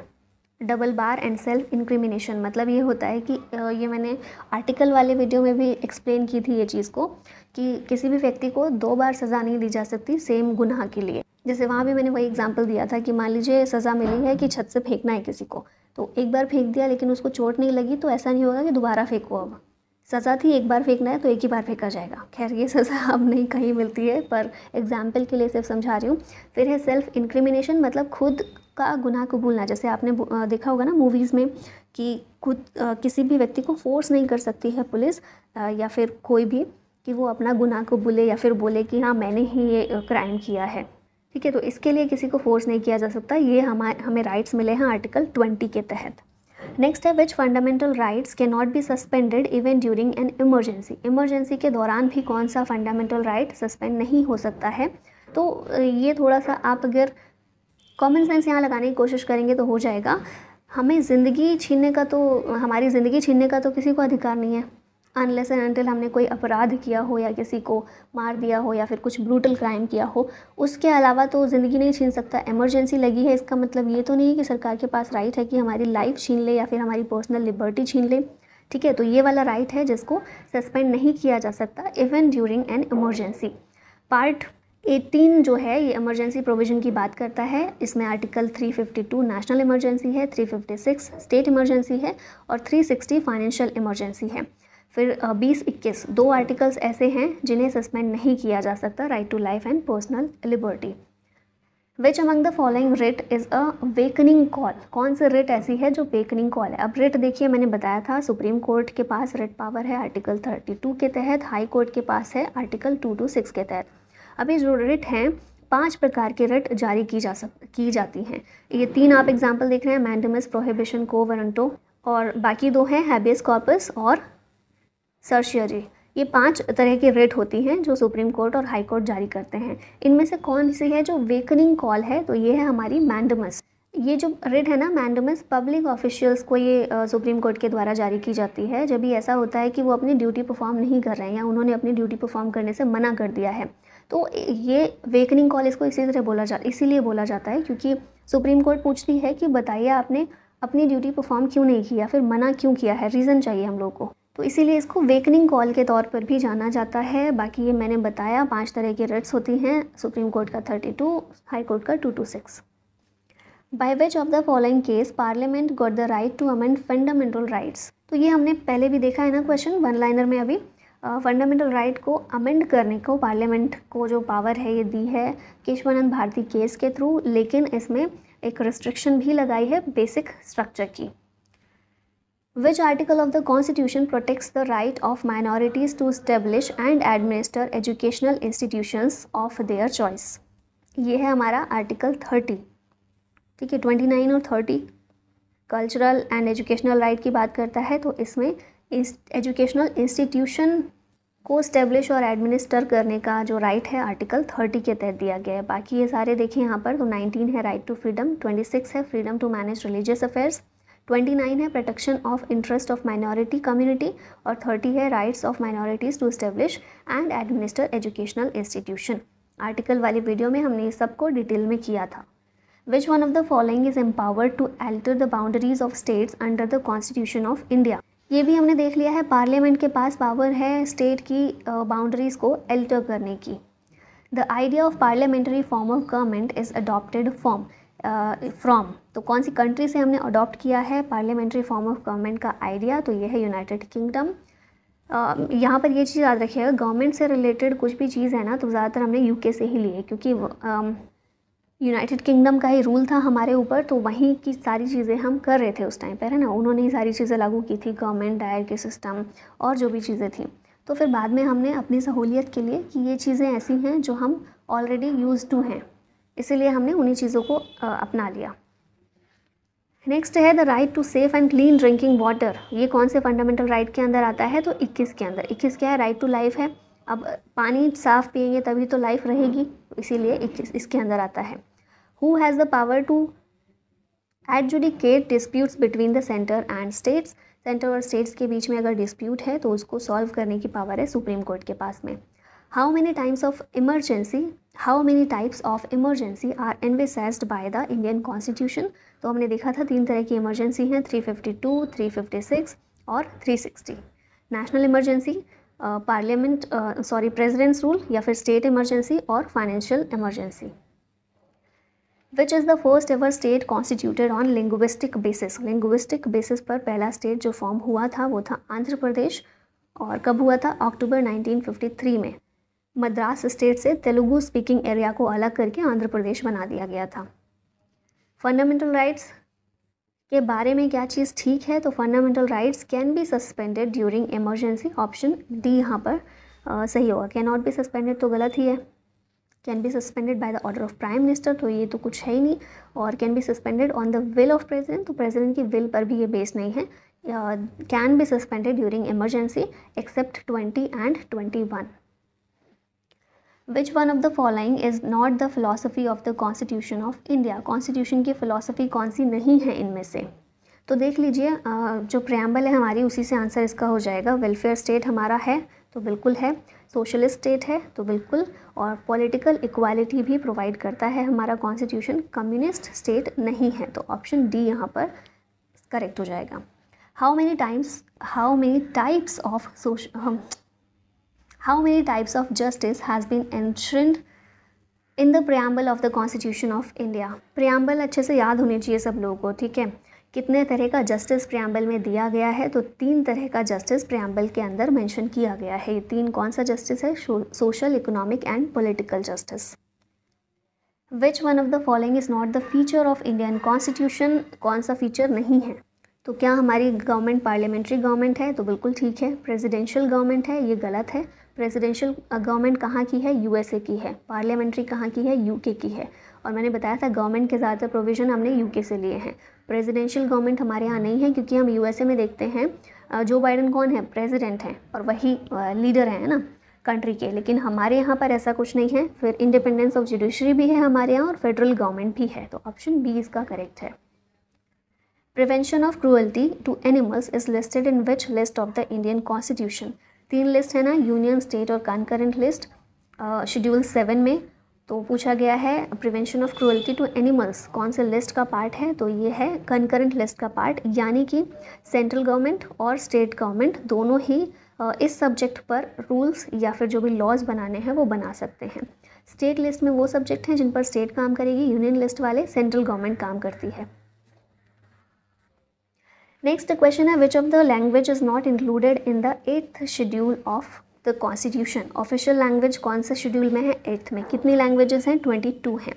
double bar and self incrimination. मतलब ये होता है कि ये मैंने आर्टिकल वाले वीडियो में भी एक्सप्लेन की थी ये चीज़ को, कि किसी भी व्यक्ति को 2 बार सज़ा नहीं दी जा सकती सेम गुनाह के लिए। जैसे वहाँ भी मैंने वही एग्जांपल दिया था कि मान लीजिए सज़ा मिली है कि छत से फेंकना है किसी को, तो एक बार फेंक दिया लेकिन उसको चोट नहीं लगी, तो ऐसा नहीं होगा कि दोबारा फेंको। अब सज़ा थी एक बार फेंकना है तो एक ही बार फेंका जाएगा। खैर ये सज़ा अब नहीं कहीं मिलती है, पर एग्जाम्पल के लिए सिर्फ समझा रही हूँ। फिर है सेल्फ इंक्रिमिनेशन, मतलब खुद का गुनाह कबूलना। जैसे आपने देखा होगा ना मूवीज़ में कि खुद किसी भी व्यक्ति को फोर्स नहीं कर सकती है पुलिस या फिर कोई भी कि वो अपना गुनाह कबूले या फिर बोले कि हाँ मैंने ही ये क्राइम किया है। ठीक है, तो इसके लिए किसी को फोर्स नहीं किया जा सकता। ये हमें राइट्स मिले हैं आर्टिकल 20 के तहत। नेक्स्ट है which fundamental rights can not be suspended even during an emergency. Emergency के दौरान भी कौन सा फंडामेंटल राइट सस्पेंड नहीं हो सकता है। तो ये थोड़ा सा आप अगर कॉमन सेंस यहाँ लगाने की कोशिश करेंगे तो हो जाएगा। हमें ज़िंदगी छीनने का तो, हमारी ज़िंदगी छीनने का तो किसी को अधिकार नहीं है, अनलेस एंड अनटिल हमने कोई अपराध किया हो या किसी को मार दिया हो या फिर कुछ ब्रूटल क्राइम किया हो। उसके अलावा तो ज़िंदगी नहीं छीन सकता। इमरजेंसी लगी है इसका मतलब ये तो नहीं है कि सरकार के पास राइट है कि हमारी लाइफ छीन ले या फिर हमारी पर्सनल लिबर्टी छीन ले। ठीक है, तो ये वाला राइट है जिसको सस्पेंड नहीं किया जा सकता even during an emergency. Part 18 जो है ये इमरजेंसी प्रोविज़न की बात करता है। इसमें आर्टिकल 352 नेशनल इमरजेंसी है, 356 स्टेट इमरजेंसी है और 360 फाइनेंशियल इमरजेंसी है। फिर 20-21 2 आर्टिकल्स ऐसे हैं जिन्हें सस्पेंड नहीं किया जा सकता, right to life and personal liberty. Which among the following writ is a wakening call. कौन सी रिट ऐसी है जो वेकनिंग कॉल है। अब रिट देखिए, मैंने बताया था सुप्रीम कोर्ट के पास रिट पावर है आर्टिकल 32 के तहत, हाई कोर्ट के पास है आर्टिकल 226 के तहत। अभी जो रिट हैं 5 प्रकार के रिट जारी की जाती हैं। ये 3 आप एग्जाम्पल देख रहे हैं, मैंडेमस, प्रोहिबिशन, को वारंटो, और बाकी 2 हैं हैबियस कॉर्पस और सर्शियरी। ये 5 तरह की रिट होती हैं जो सुप्रीम कोर्ट और हाई कोर्ट जारी करते हैं। इनमें से कौन सी है जो वेकनिंग कॉल है, तो ये है हमारी मैंडेमस। ये जो रिट है ना मैंडेमस, पब्लिक ऑफिशियल्स को ये सुप्रीम कोर्ट के द्वारा जारी की जाती है जब भी ऐसा होता है कि वो अपनी ड्यूटी परफॉर्म नहीं कर रहे हैं या उन्होंने अपनी ड्यूटी परफॉर्म करने से मना कर दिया है। तो ये वेकनिंग कॉल इसको इसीलिए बोला जाता है क्योंकि सुप्रीम कोर्ट पूछती है कि बताइए आपने अपनी ड्यूटी परफॉर्म क्यों नहीं किया, फिर मना क्यों किया है, रीज़न चाहिए हम लोग को। तो इसीलिए इसको वेकनिंग कॉल के तौर पर भी जाना जाता है। बाकी ये मैंने बताया 5 तरह की रिट्स होती हैं, सुप्रीम कोर्ट का 32, हाई कोर्ट का 226। By which of the following case parliament got the right to amend fundamental rights. तो ये हमने पहले भी देखा है ना क्वेश्चन 1 लाइनर में। अभी फंडामेंटल राइट को अमेंड करने को पार्लियामेंट को जो पावर है ये दी है केशवानंद भारती केस के थ्रू, लेकिन इसमें एक रिस्ट्रिक्शन भी लगाई है बेसिक स्ट्रक्चर की। Which article of the Constitution protects the right of minorities to establish and administer educational institutions of their choice? ये है हमारा आर्टिकल 30, ठीक है। 29 और 30 कल्चरल एंड एजुकेशनल राइट की बात करता है, तो इसमें एजुकेशनल इंस्टीट्यूशन को स्टेब्लिश और एडमिनिस्टर करने का जो राइट है आर्टिकल 30 के तहत दिया गया है। बाकी ये सारे देखें यहाँ पर, तो 19 है राइट टू फ्रीडम, 26 है freedom to manage religious affairs, 29 है protection of interest of minority community, और 30 है rights of minorities to establish and administer educational institution. Article वाली वीडियो में हमने ये सबको डिटेल में किया था। Which one of the following is empowered to alter the boundaries of states under the constitution of India? ये भी हमने देख लिया है, पार्लियामेंट के पास पावर है स्टेट की बाउंड्रीज़ को अल्टर करने की। The idea of parliamentary form of government is adopted from, तो कौन सी कंट्री से हमने अडॉप्ट किया है पार्लियामेंट्री फॉर्म ऑफ गवर्नमेंट का आइडिया? तो ये है यूनाइटेड किंगडम। यहाँ पर ये चीज़ याद रखिएगा, गवर्नमेंट से रिलेटेड कुछ भी चीज़ है ना तो ज़्यादातर हमने यूके से ही ली है, क्योंकि यूनाइटेड किंगडम का ही रूल था हमारे ऊपर, तो वहीं की सारी चीज़ें हम कर रहे थे उस टाइम पर, है ना। उन्होंने ही सारी चीज़ें लागू की थी, गवर्नमेंट डायरेक्ट सिस्टम और जो भी चीज़ें थी। तो फिर बाद में हमने अपनी सहूलियत के लिए कि ये चीज़ें ऐसी हैं जो हम ऑलरेडी यूज टू हैं, इसीलिए हमने उन्हीं चीज़ों को अपना लिया। नेक्स्ट है the right to safe and clean drinking water. ये कौन से फंडामेंटल राइट के अंदर आता है? तो 21 के अंदर। 21 क्या है? राइट टू लाइफ है। अब पानी साफ़ पिएंगे तभी तो लाइफ रहेगी, इसीलिए 21 इसके अंदर आता है। Who has the power to adjudicate disputes between the centre and states? Centre और स्टेट्स के बीच में अगर डिस्प्यूट है तो उसको सॉल्व करने की पावर है सुप्रीम कोर्ट के पास में। How many types of emergency are envisaged by the Indian Constitution? तो हमने देखा था 3 तरह की इमरजेंसी हैं, 352, 356 और 360। नेशनल इमरजेंसी, प्रेसिडेंट्स रूल, या फिर स्टेट इमरजेंसी और financial emergency. Which is the first ever state constituted on linguistic basis? Linguistic basis पर पहला स्टेट जो फॉर्म हुआ था वो था आंध्र प्रदेश, और कब हुआ था? अक्टूबर 1953 में। मद्रास स्टेट से तेलुगु स्पीकिंग एरिया को अलग करके आंध्र प्रदेश बना दिया गया था। फंडामेंटल राइट्स के बारे में क्या चीज़ ठीक है? तो fundamental rights can be suspended during emergency, option D यहाँ पर सही होगा। कैन नॉट बी सस्पेंडेड तो गलत ही है। Can be suspended by the order of prime minister, तो ये तो कुछ है ही नहीं। और can be suspended on the will of president, तो प्रेसिडेंट की विल पर भी ये बेस नहीं है। Can be suspended during emergency except 20 and 21। Which one of the following is not the philosophy of the constitution of India? Constitution की philosophy कौन सी नहीं है इनमें से? तो देख लीजिए, जो प्रेम्बल है हमारी उसी से आंसर इसका हो जाएगा। वेलफेयर स्टेट हमारा है तो बिल्कुल है, सोशलिस्ट स्टेट है तो बिल्कुल, और पॉलिटिकल इक्वालिटी भी प्रोवाइड करता है हमारा कॉन्स्टिट्यूशन। कम्युनिस्ट स्टेट नहीं है, तो ऑप्शन डी यहाँ पर करेक्ट हो जाएगा। How many types of justice has been enshrined in the preamble of the Constitution of India? preamble अच्छे से याद होनी चाहिए सब लोगों को, ठीक है। कितने तरह का जस्टिस preamble में दिया गया है? तो 3 तरह का जस्टिस preamble के अंदर मेंशन किया गया है। ये 3 कौन सा जस्टिस है? Social, economic and political justice. Which one of the following is not the feature of Indian constitution? कौन सा फीचर नहीं है? तो क्या हमारी गवर्नमेंट पार्लियामेंट्री गवर्नमेंट है? तो बिल्कुल ठीक है। प्रेसिडेंशियल गवर्नमेंट है? ये गलत है। प्रेसिडेंशियल गवर्नमेंट कहाँ की है? यूएसए की है। पार्लियामेंट्री कहाँ की है? यूके की है। और मैंने बताया था गवर्नमेंट के ज़्यादातर प्रोविज़न हमने यूके से लिए हैं। प्रेसिडेंशियल गवर्नमेंट हमारे यहाँ नहीं है, क्योंकि हम यूएसए में देखते हैं जो बाइडन कौन है? प्रेसिडेंट हैं, और वही लीडर हैं ना कंट्री के। लेकिन हमारे यहाँ पर ऐसा कुछ नहीं है। फिर इंडिपेंडेंस ऑफ जुडिशरी भी है हमारे यहाँ, और फेडरल गवर्नमेंट भी है, तो ऑप्शन बी इसका करेक्ट है। Prevention of cruelty to animals is listed in which list of the Indian constitution? 3 list है ना, यूनियन, स्टेट और कनकरेंट लिस्ट। शेड्यूल 7 में तो पूछा गया है prevention of cruelty to animals कौन से लिस्ट का पार्ट है? तो ये है कनकरेंट लिस्ट का पार्ट, यानी कि सेंट्रल गवर्नमेंट और स्टेट गवर्नमेंट दोनों ही इस सब्जेक्ट पर रूल्स या फिर जो भी लॉज बनाने हैं वो बना सकते हैं। स्टेट लिस्ट में वो सब्जेक्ट हैं जिन पर स्टेट काम करेगी, यूनियन लिस्ट वाले सेंट्रल गवर्नमेंट काम करती है। नेक्स्ट क्वेश्चन है विच of the language is not included in the 8th schedule of the constitution? Official language कौन से शेड्यूल में है? 8th में। कितनी लैंग्वेजेस हैं? 22 हैं।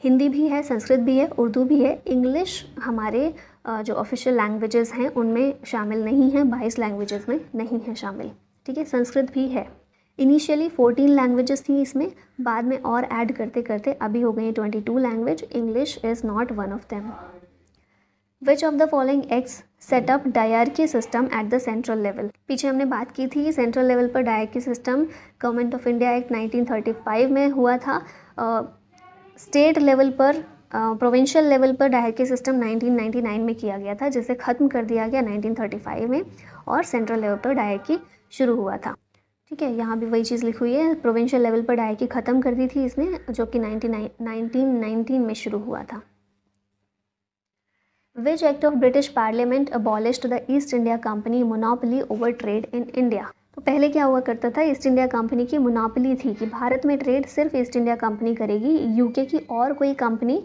हिंदी भी है, संस्कृत भी है, उर्दू भी है, इंग्लिश हमारे जो ऑफिशियल लैंग्वेजेस हैं उनमें शामिल नहीं है, 22 लैंग्वेजेस में नहीं है शामिल। ठीक है, संस्कृत भी है। इनिशियली 14 लैंग्वेजेस थी इसमें, बाद में और ऐड करते करते अभी हो गई 22 language. English is not one of them. Which of the following acts set up dyarchy system at the central level. पीछे हमने बात की थी सेंट्रल लेवल पर dyarchy system government of India act 1935 में हुआ था। स्टेट लेवल पर, प्रोविंशियल लेवल पर डायरकी सिस्टम 1999 में किया गया था, जिसे ख़त्म कर दिया गया 1935 में, और सेंट्रल लेवल पर डायरकी शुरू हुआ था। ठीक है, यहाँ भी वही चीज़ लिखी हुई है, प्रोविंशियल लेवल पर डायरकी ख़त्म कर दी थी इसने, जो कि 1919 में शुरू हुआ था। Which act of British Parliament abolished the East India Company monopoly over trade in India? तो पहले क्या हुआ करता था, ईस्ट इंडिया कंपनी की मोनोपोली थी कि भारत में ट्रेड सिर्फ ईस्ट इंडिया कंपनी करेगी, यूके की और कोई कंपनी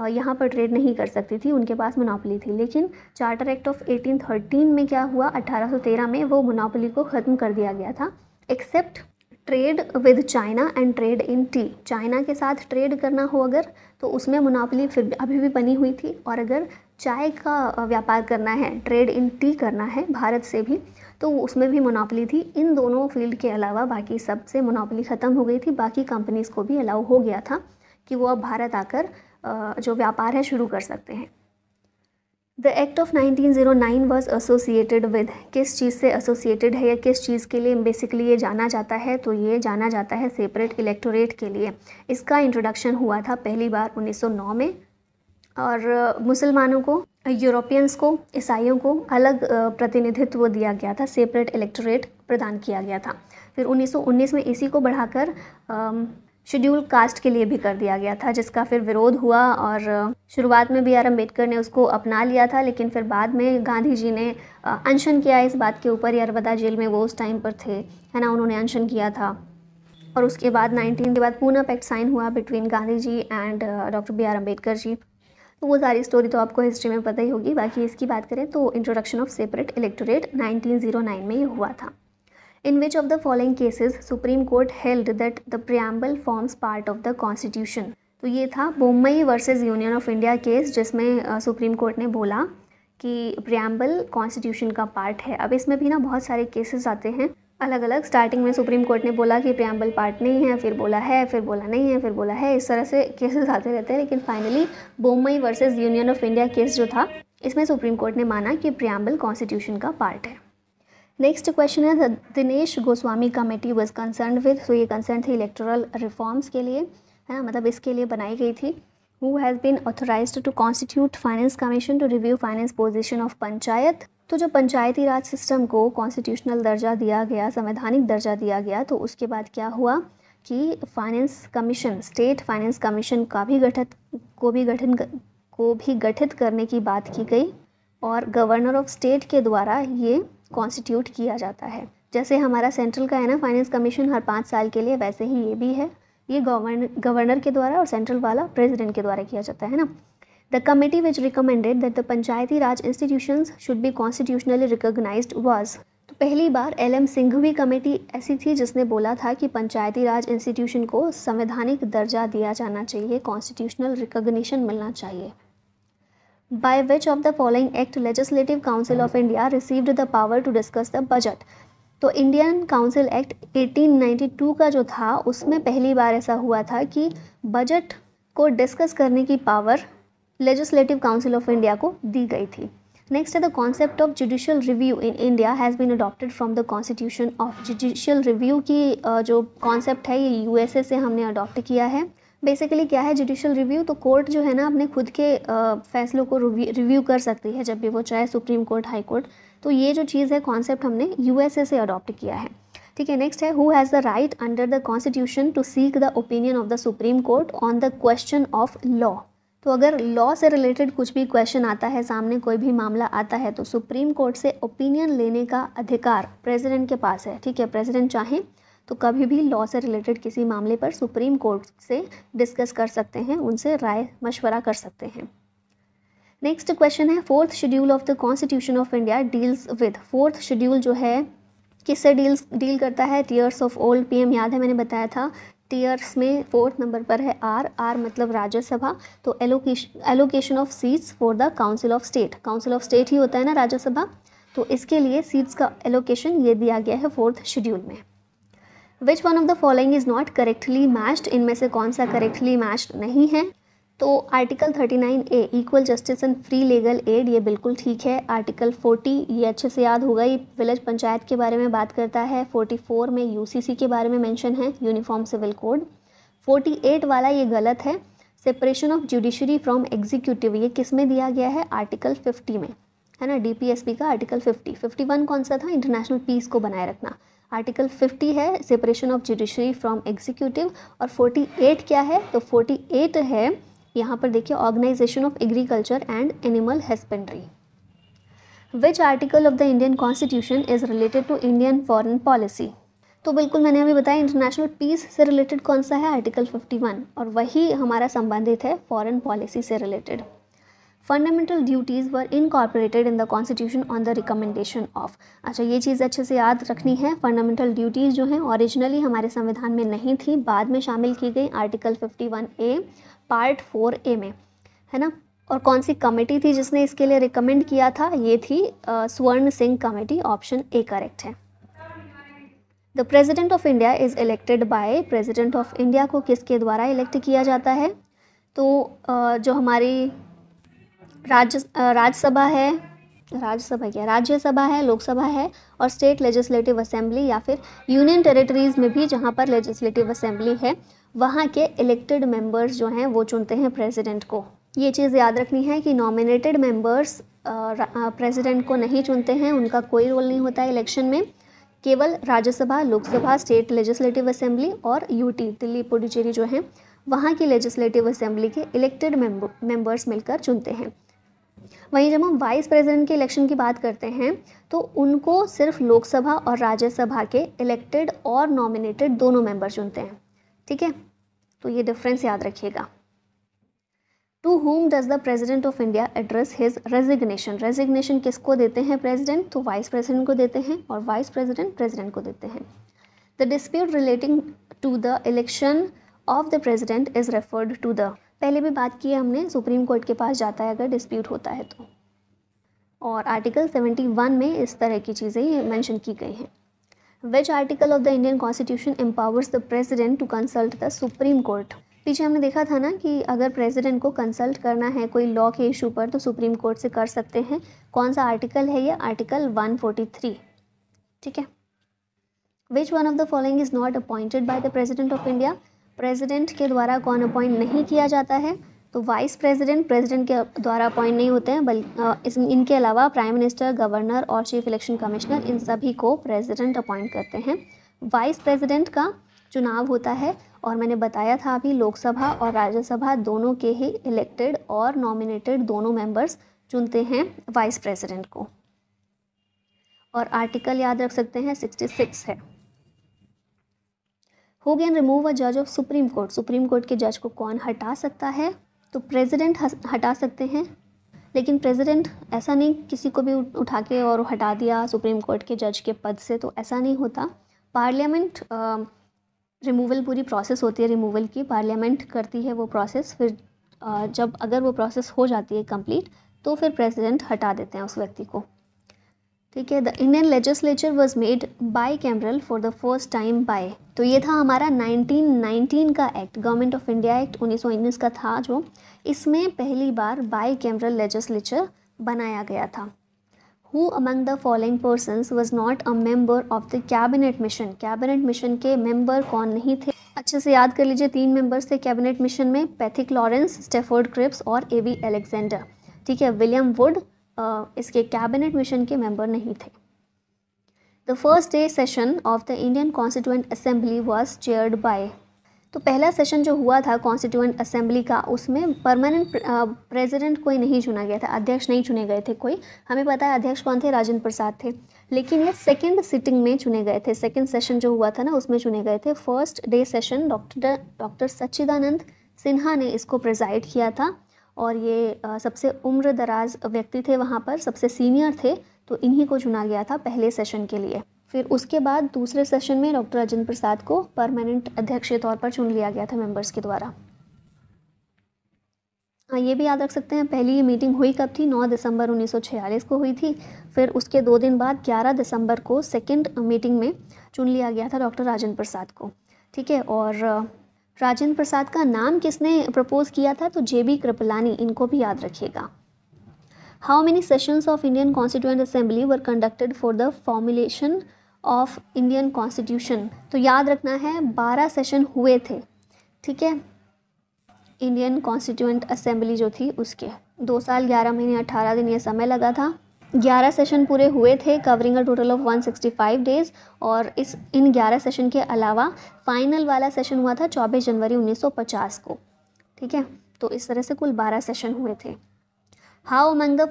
यहाँ पर ट्रेड नहीं कर सकती थी, उनके पास मोनोपोली थी। लेकिन चार्टर एक्ट ऑफ 1813 में क्या हुआ, 1813 में वो मोनोपोली को ख़त्म कर दिया गया था, except trade with China and trade in tea. China के साथ ट्रेड करना हो अगर, तो उसमें मोनोपोली फिर अभी भी बनी हुई थी, और अगर चाय का व्यापार करना है, ट्रेड इन टी करना है भारत से भी, तो उसमें भी मोनोपोली थी। इन दोनों फील्ड के अलावा बाकी सब से मोनोपोली ख़त्म हो गई थी। बाकी कंपनीज़ को भी अलाउ हो गया था कि वो अब भारत आकर जो व्यापार है शुरू कर सकते हैं। The act of 1909 was associated with, किस चीज़ से एसोसिएटेड है या किस चीज़ के लिए बेसिकली ये जाना जाता है, तो ये जाना जाता है सेपरेट इलेक्टोरेट के लिए। इसका इंट्रोडक्शन हुआ था पहली बार 1909 में, और मुसलमानों को, यूरोपियंस को, ईसाइयों को अलग प्रतिनिधित्व दिया गया था, सेपरेट इलेक्टोरेट प्रदान किया गया था। फिर 1919 में इसी को बढ़ाकर शेड्यूल कास्ट के लिए भी कर दिया गया था, जिसका फिर विरोध हुआ, और शुरुआत में बी आर अम्बेडकर ने उसको अपना लिया था, लेकिन फिर बाद में गांधी जी ने अनशन किया इस बात के ऊपर। यरवदा जेल में वो उस टाइम पर थे, है ना, उन्होंने अनशन किया था, और उसके बाद 19 के बाद पूना पैक्ट साइन हुआ between Gandhi ji and doctor B R Ambedkar ji. तो वो सारी स्टोरी तो आपको हिस्ट्री में पता ही होगी। बाकी इसकी बात करें तो इंट्रोडक्शन ऑफ सेपरेट इलेक्टोरेट 1909 में ये हुआ था। In which of the following cases supreme court held that the preamble forms part of the constitution. तो ये था Bommai versus union of India case, जिसमें सुप्रीम कोर्ट ने बोला कि प्रियम्बल कॉन्स्टिट्यूशन का पार्ट है। अब इसमें भी ना बहुत सारे केसेस आते हैं अलग अलग। स्टार्टिंग में सुप्रीम कोर्ट ने बोला कि प्रियम्बल पार्ट नहीं है, फिर बोला है, फिर बोला नहीं है, फिर बोला है, इस तरह से केसेस आते रहते हैं। लेकिन finally Bommai versus union of India case जो था, इसमें सुप्रीम कोर्ट ने माना कि प्रियम्बल कॉन्स्टिट्यूशन का पार्ट है। नेक्स्ट क्वेश्चन है, Dinesh Goswami committee was concern with, तो ये कंसर्न थी इलेक्टोरल रिफॉर्म्स के लिए, है ना, मतलब इसके लिए बनाई गई थी। Who has been authorised to constitute finance commission to review finance position of panchayat. तो जो पंचायती राज सिस्टम को कॉन्स्टिट्यूशनल दर्जा दिया गया, संवैधानिक दर्जा दिया गया, तो उसके बाद क्या हुआ कि finance commission, state finance commission का भी गठित करने की बात की गई, और गवर्नर ऑफ स्टेट के द्वारा ये कॉन्स्टिट्यूट किया जाता है। जैसे हमारा सेंट्रल का है ना फाइनेंस कमीशन हर 5 साल के लिए, वैसे ही ये भी है, ये गवर्नर के द्वारा, और सेंट्रल वाला प्रेसिडेंट के द्वारा किया जाता है ना। The committee which recommended that the panchayati raj institutions should be constitutionally recognised was, तो पहली बार LM सिंघवी कमेटी ऐसी थी जिसने बोला था कि पंचायती राज इंस्टीट्यूशन को संवैधानिक दर्जा दिया जाना चाहिए, कॉन्स्टिट्यूशनल रिकॉग्निशन मिलना चाहिए। By which of the following act Legislative Council of India received the power to discuss the budget? तो इंडियन काउंसिल एक्ट 1892 का जो था, उसमें पहली बार ऐसा हुआ था कि बजट को डिस्कस करने की power legislative council of India को दी गई थी। नेक्स्ट है, the concept of judicial review in India has been adopted from the constitution of. Judicial review की जो कॉन्सेप्ट है ये USA से हमने अडॉप्ट किया है। बेसिकली क्या है जुडिशियल रिव्यू, तो कोर्ट जो है ना अपने खुद के फैसलों को रिव्यू कर सकती है जब भी वो चाहे, सुप्रीम कोर्ट, हाई कोर्ट। तो ये जो चीज़ है, कॉन्सेप्ट हमने USA से अडॉप्ट किया है। ठीक है, नेक्स्ट है, who has the right under the constitution to seek the opinion of the supreme court on the question of law. तो अगर लॉ से रिलेटेड कुछ भी क्वेश्चन आता है, सामने कोई भी मामला आता है, तो सुप्रीम कोर्ट से ओपिनियन लेने का अधिकार प्रेसिडेंट के पास है। ठीक है, प्रेसिडेंट चाहें तो कभी भी लॉ से रिलेटेड किसी मामले पर सुप्रीम कोर्ट से डिस्कस कर सकते हैं, उनसे राय मशवरा कर सकते हैं। नेक्स्ट क्वेश्चन है, 4th schedule of the constitution of India deals with. 4th schedule जो है किससे डील करता है? टीयर्स ऑफ ओल्ड PM, याद है मैंने बताया था टीयर्स में 4th नंबर पर है आर मतलब राज्यसभा। तो allocation of seats for the council of state, council of state ही होता है ना राज्यसभा, तो इसके लिए सीट्स का एलोकेशन ये दिया गया है 4th शेड्यूल में। विच one of the following is not correctly matched, इनमें से कौन सा करेक्टली मैच्ड नहीं है? तो article 39A equal justice and free legal aid, ये बिल्कुल ठीक है। आर्टिकल 40 ये अच्छे से याद होगा, ये विलेज पंचायत के बारे में बात करता है। 44 में यूसीसी के बारे में मेंशन है, यूनिफॉर्म सिविल कोड। 48 वाला ये गलत है, separation of judiciary from executive, ये किस में दिया गया है? आर्टिकल 50 में, है ना, डीपीएसपी का आर्टिकल 50। 51 कौन सा था? इंटरनेशनल पीस को बनाए रखना। आर्टिकल 50 है separation of judiciary from executive. और 48 क्या है? तो 48 है, यहाँ पर देखिए, organisation of agriculture and animal husbandry. Which article of the Indian constitution is related to Indian foreign policy? तो बिल्कुल मैंने अभी बताया, इंटरनेशनल पीस से रिलेटेड कौन सा है? आर्टिकल 51, और वही हमारा संबंधित है फॉरेन पॉलिसी से related. Fundamental duties were incorporated in the constitution on the recommendation of. अच्छा, ये चीज़ अच्छे से याद रखनी है। फंडामेंटल ड्यूटीज़ जो हैं ओरिजिनली हमारे संविधान में नहीं थी, बाद में शामिल की गई आर्टिकल 51A पार्ट 4A में, है ना। और कौन सी कमेटी थी जिसने इसके लिए रिकमेंड किया था? ये थी Swaran Singh committee, option A correct है। The president of India is elected by, president of India को किसके द्वारा इलेक्ट किया जाता है? तो जो हमारी राज्यसभा है, लोकसभा है, और स्टेट लेजिस्लेटिव असेंबली या फिर यूनियन टेरिटरीज़ में भी जहाँ पर लेजिस्लेटिव असेंबली है, वहाँ के इलेक्टेड मेंबर्स जो हैं वो चुनते हैं प्रेसिडेंट को। ये चीज़ याद रखनी है कि नॉमिनेटेड मेंबर्स प्रेसिडेंट को नहीं चुनते हैं, उनका कोई रोल नहीं होता है इलेक्शन में। केवल Rajya Sabha, Lok Sabha, state legislative assembly और यूटी दिल्ली पुडुचेरी जो हैं वहाँ की लेजिस्लेटिव असेंबली के इलेक्टेड मेंबर्स मिलकर चुनते हैं। वहीं जब हम वाइस प्रेसिडेंट के इलेक्शन की बात करते हैं तो उनको सिर्फ लोकसभा और राज्यसभा के इलेक्टेड और नॉमिनेटेड दोनों मेंबर चुनते हैं, ठीक है। तो ये डिफरेंस याद रखिएगा। To whom does the president of India address his resignation? Resignation किसको देते हैं प्रेसिडेंट? तो वाइस प्रेसिडेंट को देते हैं, और वाइस प्रेसिडेंट प्रेसिडेंट को देते हैं। The dispute relating to the election of the president is referred to the, पहले भी बात की है हमने, सुप्रीम कोर्ट के पास जाता है अगर डिस्प्यूट होता है तो। और आर्टिकल 71 में इस तरह की चीज़ें मेंशन की गई हैं। Which article of the Indian constitution empowers the president to consult the supreme court? पीछे हमने देखा था ना कि अगर प्रेसिडेंट को कंसल्ट करना है कोई लॉ के इशू पर तो सुप्रीम कोर्ट से कर सकते हैं। कौन सा आर्टिकल है ये? आर्टिकल 143, ठीक है। Which one of the following is not appointed by the president of India? President के द्वारा कौन अपॉइंट नहीं किया जाता है? तो वाइस प्रेसिडेंट प्रेसिडेंट के द्वारा अपॉइंट नहीं होते हैं, बल्कि इनके अलावा प्राइम मिनिस्टर, गवर्नर और चीफ इलेक्शन कमिश्नर, इन सभी को प्रेसिडेंट अपॉइंट करते हैं। वाइस प्रेसिडेंट का चुनाव होता है, और मैंने बताया था अभी लोकसभा और राज्यसभा दोनों के ही इलेक्टेड और नॉमिनेटेड दोनों मेंबर्स चुनते हैं वाइस प्रेसिडेंट को। और आर्टिकल याद रख सकते हैं 66 है। हु कैन रिमूव अ जज of supreme court? Supreme court के जज को कौन हटा सकता है? तो प्रेसिडेंट हटा सकते हैं, लेकिन प्रेसिडेंट ऐसा नहीं किसी को भी उठा के और हटा दिया सुप्रीम कोर्ट के जज के पद से, तो ऐसा नहीं होता। पार्लियामेंट रिमूवल पूरी प्रोसेस होती है, रिमूवल की पार्लियामेंट करती है वो प्रोसेस। फिर जब अगर वो प्रोसेस हो जाती है कंप्लीट तो फिर प्रेसिडेंट हटा देते हैं उस व्यक्ति को, ठीक है। The Indian legislature was made bicameral for the first time by, तो ये था हमारा 1919 का act, government of India act 1919 का था जो, इसमें पहली बार बाई कैमरल लेजिस्लेचर बनाया गया था। Who among the following persons was not a member of the cabinet mission? Cabinet mission के मेंबर कौन नहीं थे? अच्छे से याद कर लीजिए, 3 मेंबर्स थे कैबिनेट मिशन में, पैथिक लॉरेंस, स्टेफोर्ड क्रिप्स और A.V. अलेक्जेंडर, ठीक है। विलियम वुड इसके कैबिनेट मिशन के मेंबर नहीं थे। The first day session of the Indian constituent assembly was chaired by, तो पहला सेशन जो हुआ था कॉन्स्टिट्यूएंट असेंबली का, उसमें परमानेंट प्रेसिडेंट कोई नहीं चुना गया था, अध्यक्ष नहीं चुने गए थे कोई। हमें पता है अध्यक्ष कौन थे? राजेंद्र प्रसाद थे, लेकिन ये सेकंड सिटिंग में चुने गए थे, सेकंड सेशन जो हुआ था ना उसमें चुने गए थे। फर्स्ट डे सेशन डॉक्टर सच्चिदानंद सिन्हा ने इसको प्रिजाइड किया था, और ये सबसे उम्र दराज व्यक्ति थे वहाँ पर, सबसे सीनियर थे, तो इन्हीं को चुना गया था पहले सेशन के लिए। फिर उसके बाद दूसरे सेशन में डॉक्टर राजेंद्र प्रसाद को परमानेंट अध्यक्ष के तौर पर चुन लिया गया था मेंबर्स के द्वारा। ये भी याद रख सकते हैं, पहली ये मीटिंग हुई कब थी, 9 दिसंबर 1946 को हुई थी। फिर उसके 2 दिन बाद 11 दिसंबर को सेकंड मीटिंग में चुन लिया गया था डॉक्टर राजेंद्र प्रसाद को। ठीक है, और राजेंद्र प्रसाद का नाम किसने प्रपोज किया था, तो JB कृपलानी, इनको भी याद रखिएगा। How many sessions of Indian constituent assembly were conducted for the formulation of Indian constitution, तो याद रखना है 12 सेशन हुए थे। ठीक है, इंडियन कॉन्स्टिट्यूएंट असेंबली जो थी उसके 2 साल 11 महीने 18 दिन ये समय लगा था। 11 सेशन पूरे हुए थे, covering a total of 165 days, और इन 11 सेशन के अलावा फाइनल वाला सेशन हुआ था 24 जनवरी 1950 को। ठीक है, तो इस तरह से कुल 12 सेशन हुए थे। Who among the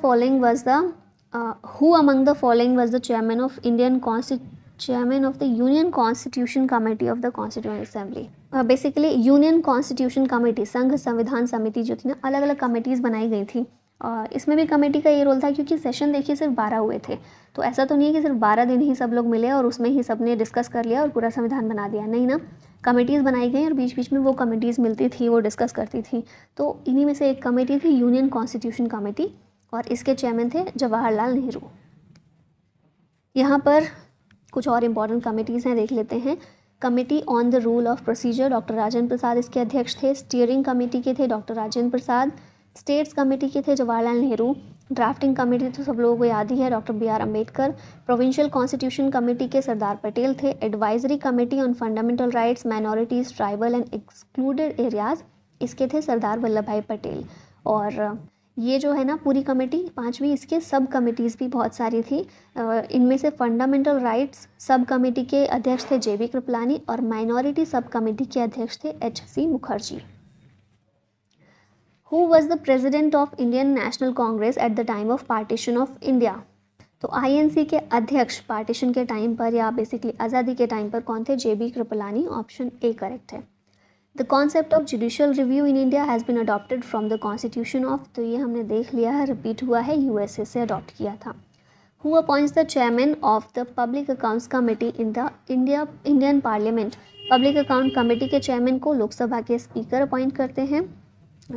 following was the chairman of the union constitution committee of the constituent assembly. Basically union constitution committee, संघ संविधान समिति जो थी ना, अलग अलग कमेटीज़ बनाई गई थी। इसमें भी कमेटी का ये रोल था, क्योंकि सेशन देखिए सिर्फ 12 हुए थे, तो ऐसा तो नहीं है कि सिर्फ 12 दिन ही सब लोग मिले और उसमें ही सब ने डिस्कस कर लिया और पूरा संविधान बना दिया, नहीं ना, कमेटीज़ बनाई गई और बीच बीच में वो कमेटीज़ मिलती थी, वो डिस्कस करती थी। तो इन्हीं में से एक कमेटी थी यूनियन कॉन्स्टिट्यूशन कमेटी, और इसके चेयरमैन थे जवाहरलाल नेहरू। यहाँ पर कुछ और इम्पॉर्टेंट कमेटीज़ हैं, देख लेते हैं। Committee on the rule of procedure, doctor Rajendra Prasad इसके अध्यक्ष थे। स्टीयरिंग कमेटी के थे doctor Rajendra Prasad. States committee के थे जवाहरलाल नेहरू। ड्राफ्टिंग कमेटी तो सब लोगों को याद ही है, doctor BR Ambedkar. Provincial constitution committee के सरदार पटेल थे। Advisory committee on fundamental rights, minorities, tribal and excluded areas, इसके थे सरदार वल्लभ भाई पटेल। और ये जो है ना पूरी कमेटी 5वीं, इसके सब कमेटीज़ भी बहुत सारी थी। इनमें से फंडामेंटल राइट्स सब कमेटी के अध्यक्ष थे JB कृपलानी, और माइनॉरिटी सब कमेटी के अध्यक्ष थे HC Mukherjee. Who was the president of Indian national Congress at the time of partition of India, तो INC के अध्यक्ष पार्टीशन के टाइम पर या बेसिकली आज़ादी के टाइम पर कौन थे, JB Kripalani, option A correct है। The concept of judicial review in India has been adopted from the constitution of, तो ये हमने देख लिया है, रिपीट हुआ है, USA से अडॉप्ट किया था। Who appoints the chairman of the public accounts committee in the Indian parliament, public account committee के चेयरमैन को लोकसभा के स्पीकर अपॉइंट करते हैं,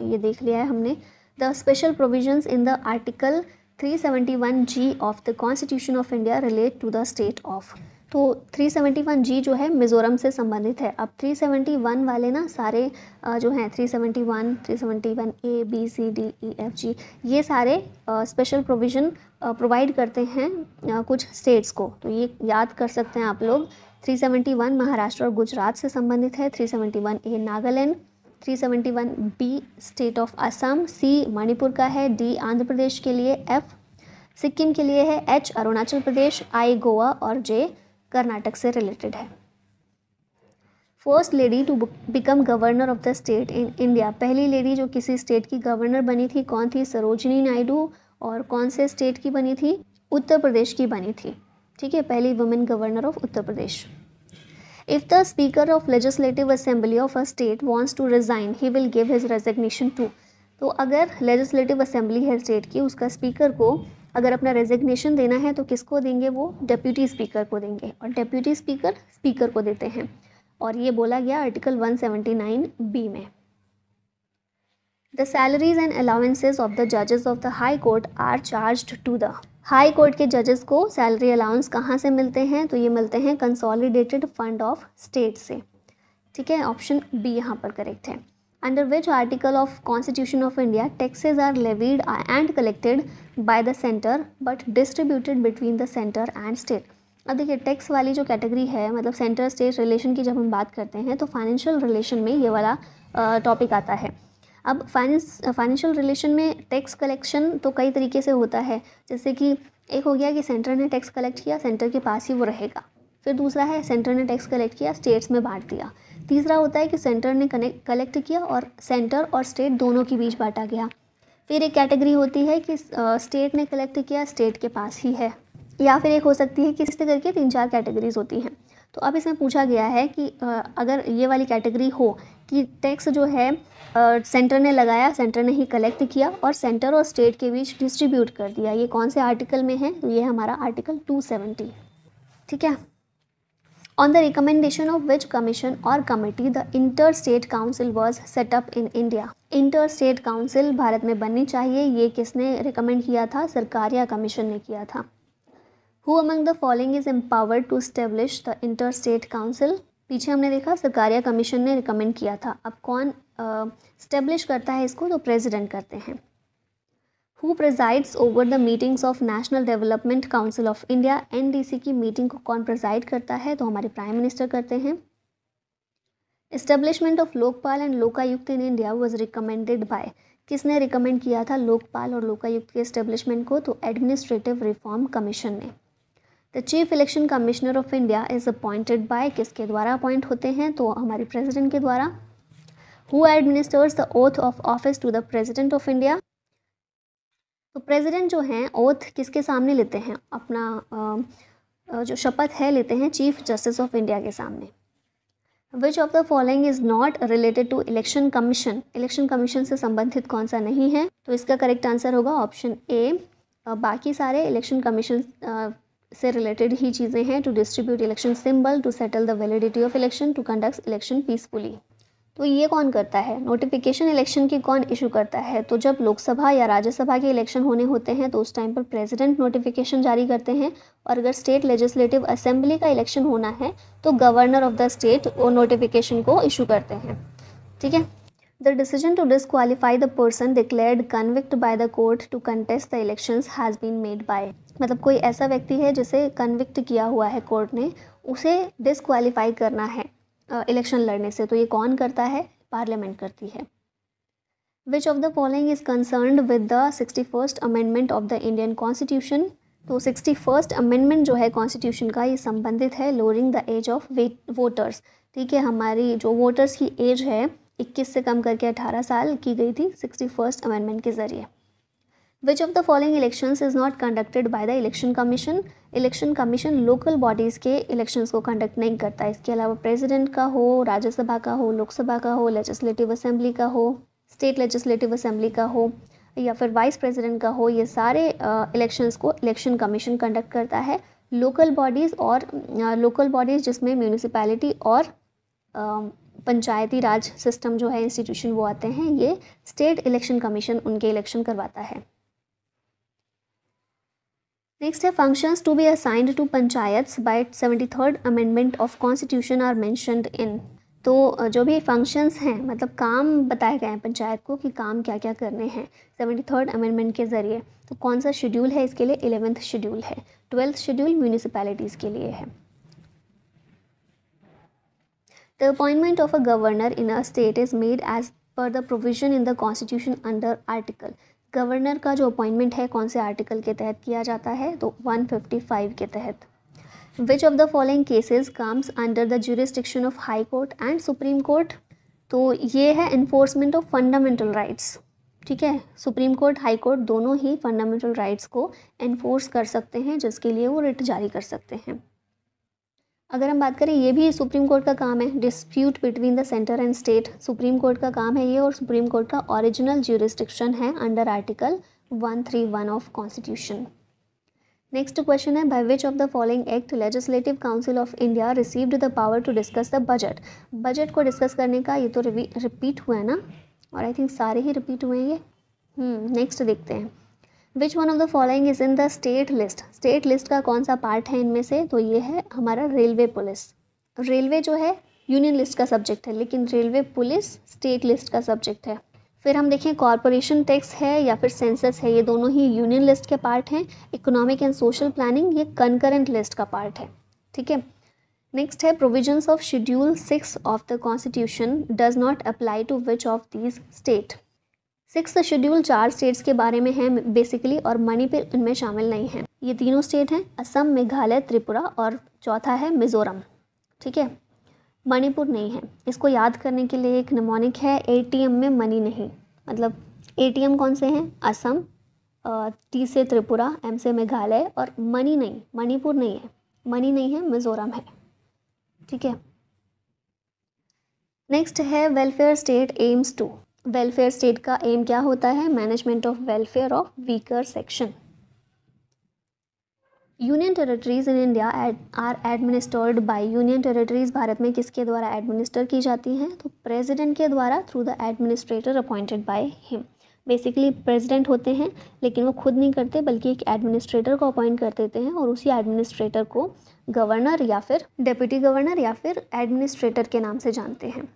ये देख लिया है हमने। The special provisions in the article 371G of the constitution of India relate to the state of, तो 371G जो है मिज़ोरम से संबंधित है। अब 371 वाले ना सारे जो हैं 371, 371A, B, C, D, E, F, G, ये सारे स्पेशल प्रोविज़न प्रोवाइड करते हैं कुछ स्टेट्स को, तो ये याद कर सकते हैं आप लोग। 371 महाराष्ट्र और गुजरात से संबंधित है, 371A Nagaland, 371B state of Assam, C Manipur का है, D आंध्र प्रदेश के लिए, F सिक्किम के लिए है, H अरुणाचल प्रदेश, I गोवा और J कर्नाटक से रिलेटेड है। First lady to become governor of the state in India, पहली लेडी जो किसी स्टेट की गवर्नर बनी थी कौन थी, सरोजिनी नायडू, और कौन से स्टेट की बनी थी, उत्तर प्रदेश की बनी थी। ठीक है, पहली women governor of Uttar Pradesh. If the speaker of legislative assembly of a state wants to resign he will give his resignation to, तो अगर लेजिस्लेटिव असेंबली है स्टेट की, उसका स्पीकर को अगर अपना रेजिग्नेशन देना है तो किसको देंगे, वो डेप्यूटी स्पीकर को देंगे, और डेप्यूटी स्पीकर स्पीकर को देते हैं, और ये बोला गया आर्टिकल 179B में। The salaries and allowances of the जजेस of the high court are charged to the, high court के जजेस को सैलरी अलाउंस कहाँ से मिलते हैं, तो ये मिलते हैं कंसोलिडेटेड फंड ऑफ स्टेट से। ठीक है, ऑप्शन B यहाँ पर करेक्ट है। Under which article of constitution of India taxes are levied and collected by the centre but distributed between the centre and state. अब देखिए टैक्स वाली जो कैटेगरी है, मतलब सेंटर स्टेट रिलेशन की जब हम बात करते हैं तो फाइनेंशियल रिलेशन में ये वाला टॉपिक आता है। अब फाइनेंशियल रिलेशन में टैक्स कलेक्शन तो कई तरीके से होता है, जैसे कि एक हो गया कि सेंटर ने टैक्स कलेक्ट किया, सेंटर के पास ही वो रहेगा। फिर दूसरा है सेंटर ने टैक्स कलेक्ट किया, स्टेट्स में बांट दिया। तीसरा होता है कि सेंटर ने कलेक्ट किया और सेंटर और स्टेट दोनों के बीच बांटा गया। फिर एक कैटेगरी होती है कि स्टेट ने कलेक्ट किया, स्टेट के पास ही है। या फिर एक हो सकती है कि इस तरह करके 3-4 कैटेगरीज होती हैं। तो अब इसमें पूछा गया है कि अगर ये वाली कैटेगरी हो कि टैक्स जो है सेंटर ने लगाया, सेंटर ने ही कलेक्ट किया और सेंटर और स्टेट के बीच डिस्ट्रीब्यूट कर दिया, ये कौन से आर्टिकल में है, तो ये हमारा आर्टिकल 270। ठीक है, on the recommendation of which commission और committee the inter state council was set up in India. Inter state council Bharat में बननी चाहिए, ये किसने रिकमेंड किया था? सरकार या कमीशन ने किया था। Who among the following is empowered to establish the inter state council. पीछे हमने देखा सरकार या कमीशन ने रिकमेंड किया था, अब कौन स्टेब्लिश करता है इसको? तो प्रेसिडेंट करते हैं। Who presides over the meetings of national development council of India. NDC की मीटिंग को कौन प्रेजाइड करता है? तो हमारे प्राइम मिनिस्टर करते हैं। Establishment of Lokpal and Lokayukta in India was recommended by. किसने रिकमेंड किया था लोकपाल और लोकायुक्त के एस्टेब्लिशमेंट को? तो एडमिनिस्ट्रेटिव रिफॉर्म कमीशन ने। The chief election commissioner of India is appointed by. किसके द्वारा अपॉइंट होते हैं? तो हमारे प्रेसिडेंट के द्वारा। Who administers the oath of office to the president of India. तो प्रेसिडेंट जो हैं ओथ किसके सामने लेते हैं? अपना जो शपथ है लेते हैं चीफ जस्टिस ऑफ इंडिया के सामने। Which of the following is not related to election commission. Election commission से संबंधित कौन सा नहीं है? तो इसका करेक्ट आंसर होगा ऑप्शन ए। बाकी सारे इलेक्शन कमीशन से रिलेटेड ही चीज़ें हैं। To distribute election symbol, to settle the validity of election, to conduct election peacefully. तो ये कौन करता है? नोटिफिकेशन इलेक्शन की कौन इशू करता है? तो जब लोकसभा या राज्यसभा के इलेक्शन होने होते हैं तो उस टाइम पर प्रेसिडेंट नोटिफिकेशन जारी करते हैं, और अगर स्टेट लेजिस्लेटिव असेंबली का इलेक्शन होना है तो गवर्नर ऑफ द स्टेट वो नोटिफिकेशन को इशू करते हैं। ठीक है। The decision to disqualify the person declared convict by the court to contest the elections has been made by. मतलब कोई ऐसा व्यक्ति है जिसे कन्विक्ट किया हुआ है कोर्ट ने, उसे डिसक्वालीफाई करना है इलेक्शन लड़ने से, तो ये कौन करता है? पार्लियामेंट करती है। विच of the following is concerned with the 61st amendment of the Indian constitution. तो 61st अमेंडमेंट जो है कॉन्स्टिट्यूशन का, ये संबंधित है lowering the age of voters. ठीक है, हमारी जो वोटर्स की एज है 21 से कम करके 18 साल की गई थी 61st अमेंडमेंट के ज़रिए। विच of the following elections is not conducted by the election commission. Election commission local bodies के इलेक्शंस को कंडक्ट नहीं करता। इसके अलावा प्रेसिडेंट का हो, राज्यसभा का हो, लोकसभा का हो, लेजिस्लेटिव असेंबली का हो, स्टेट लेजिस्लेटिव असेंबली का हो, या फिर वाइस प्रेसिडेंट का हो, ये सारे इलेक्शंस को इलेक्शन कमीशन कंडक्ट करता है। लोकल बॉडीज़ और लोकल बॉडीज़ जिसमें म्यूनिसिपैलिटी और पंचायती राज सिस्टम जो है इंस्टीट्यूशन वो आते हैं, ये स्टेट इलेक्शन कमीशन उनके इलेक्शन करवाता है। नेक्स्ट है functions to be assigned to panchayats by 73rd amendment of constitution are mentioned in. तो जो भी फंक्शंस हैं मतलब काम बताए गए हैं पंचायत को कि काम क्या क्या करने हैं 73rd अमेंडमेंट के ज़रिए, तो कौन सा शेड्यूल है इसके लिए? 11th शेड्यूल है। 12th शेड्यूल म्यूनिसिपैलिटीज़ के लिए है। The appointment of a governor in a state is made as per the provision in the constitution under article। Governor का जो अपॉइंटमेंट है कौन से आर्टिकल के तहत किया जाता है? तो 155 के तहत। विच of the following cases comes under the jurisdiction of high court and supreme court. तो ये है इन्फोर्समेंट ऑफ फंडामेंटल राइट्स। ठीक है, सुप्रीम कोर्ट हाई कोर्ट दोनों ही फंडामेंटल राइट्स को एनफोर्स कर सकते हैं, जिसके लिए वो रिट जारी कर सकते हैं। अगर हम बात करें, ये भी सुप्रीम कोर्ट का काम है, dispute between the centre and state, supreme court का काम है ये, और सुप्रीम कोर्ट का ओरिजिनल ज्यूरिस्डिक्शन है under article 131 of constitution. Next question है, by which of the following act legislative council of India received the power to discuss the budget. Budget को discuss करने का ये तो रिपीट हुआ है ना, और आई थिंक सारे ही रिपीट हुए हैं ये। नेक्स्ट देखते हैं, विच one of the following is in the state list. State list का कौन सा पार्ट है इनमें से? तो ये है हमारा रेलवे पुलिस। रेलवे जो है यूनियन लिस्ट का सब्जेक्ट है, लेकिन रेलवे पुलिस स्टेट लिस्ट का सब्जेक्ट है। फिर हम देखें कॉरपोरेशन टैक्स है या फिर सेंसस है, ये दोनों ही यूनियन लिस्ट के पार्ट हैं। इकोनॉमिक एंड सोशल प्लानिंग ये कंकरेंट लिस्ट का पार्ट है। ठीक है। नेक्स्ट है, provisions of schedule 6 of the constitution does not apply to which of these state. 6th schedule 4 states के बारे में है बेसिकली, और मणिपुर इनमें शामिल नहीं है। ये तीनों स्टेट हैं असम, मेघालय, त्रिपुरा, और चौथा है मिज़ोरम। ठीक है, मणिपुर नहीं है। इसको याद करने के लिए एक निमोनिक है, ATM में मनी नहीं। मतलब ATM कौन से हैं? असम, T से त्रिपुरा, M से मेघालय, और मनी नहीं, मणिपुर नहीं है, मनी नहीं है, मिज़ोरम है। ठीक है। नेक्स्ट है, welfare state aims to. Welfare state का एम क्या होता है? Management of welfare of weaker section. Union territories in India are administered by union territories Bharat में किसके द्वारा एडमिनिस्टर की जाती हैं? तो प्रेसिडेंट के द्वारा through the administrator appointed by him. Basically president होते हैं लेकिन वो खुद नहीं करते बल्कि एक एडमिनिस्ट्रेटर को अपॉइंट कर देते हैं और उसी एडमिनिस्ट्रेटर को गवर्नर या फिर डेप्यूटी गवर्नर या फिर एडमिनिस्ट्रेटर के नाम से जानते हैं।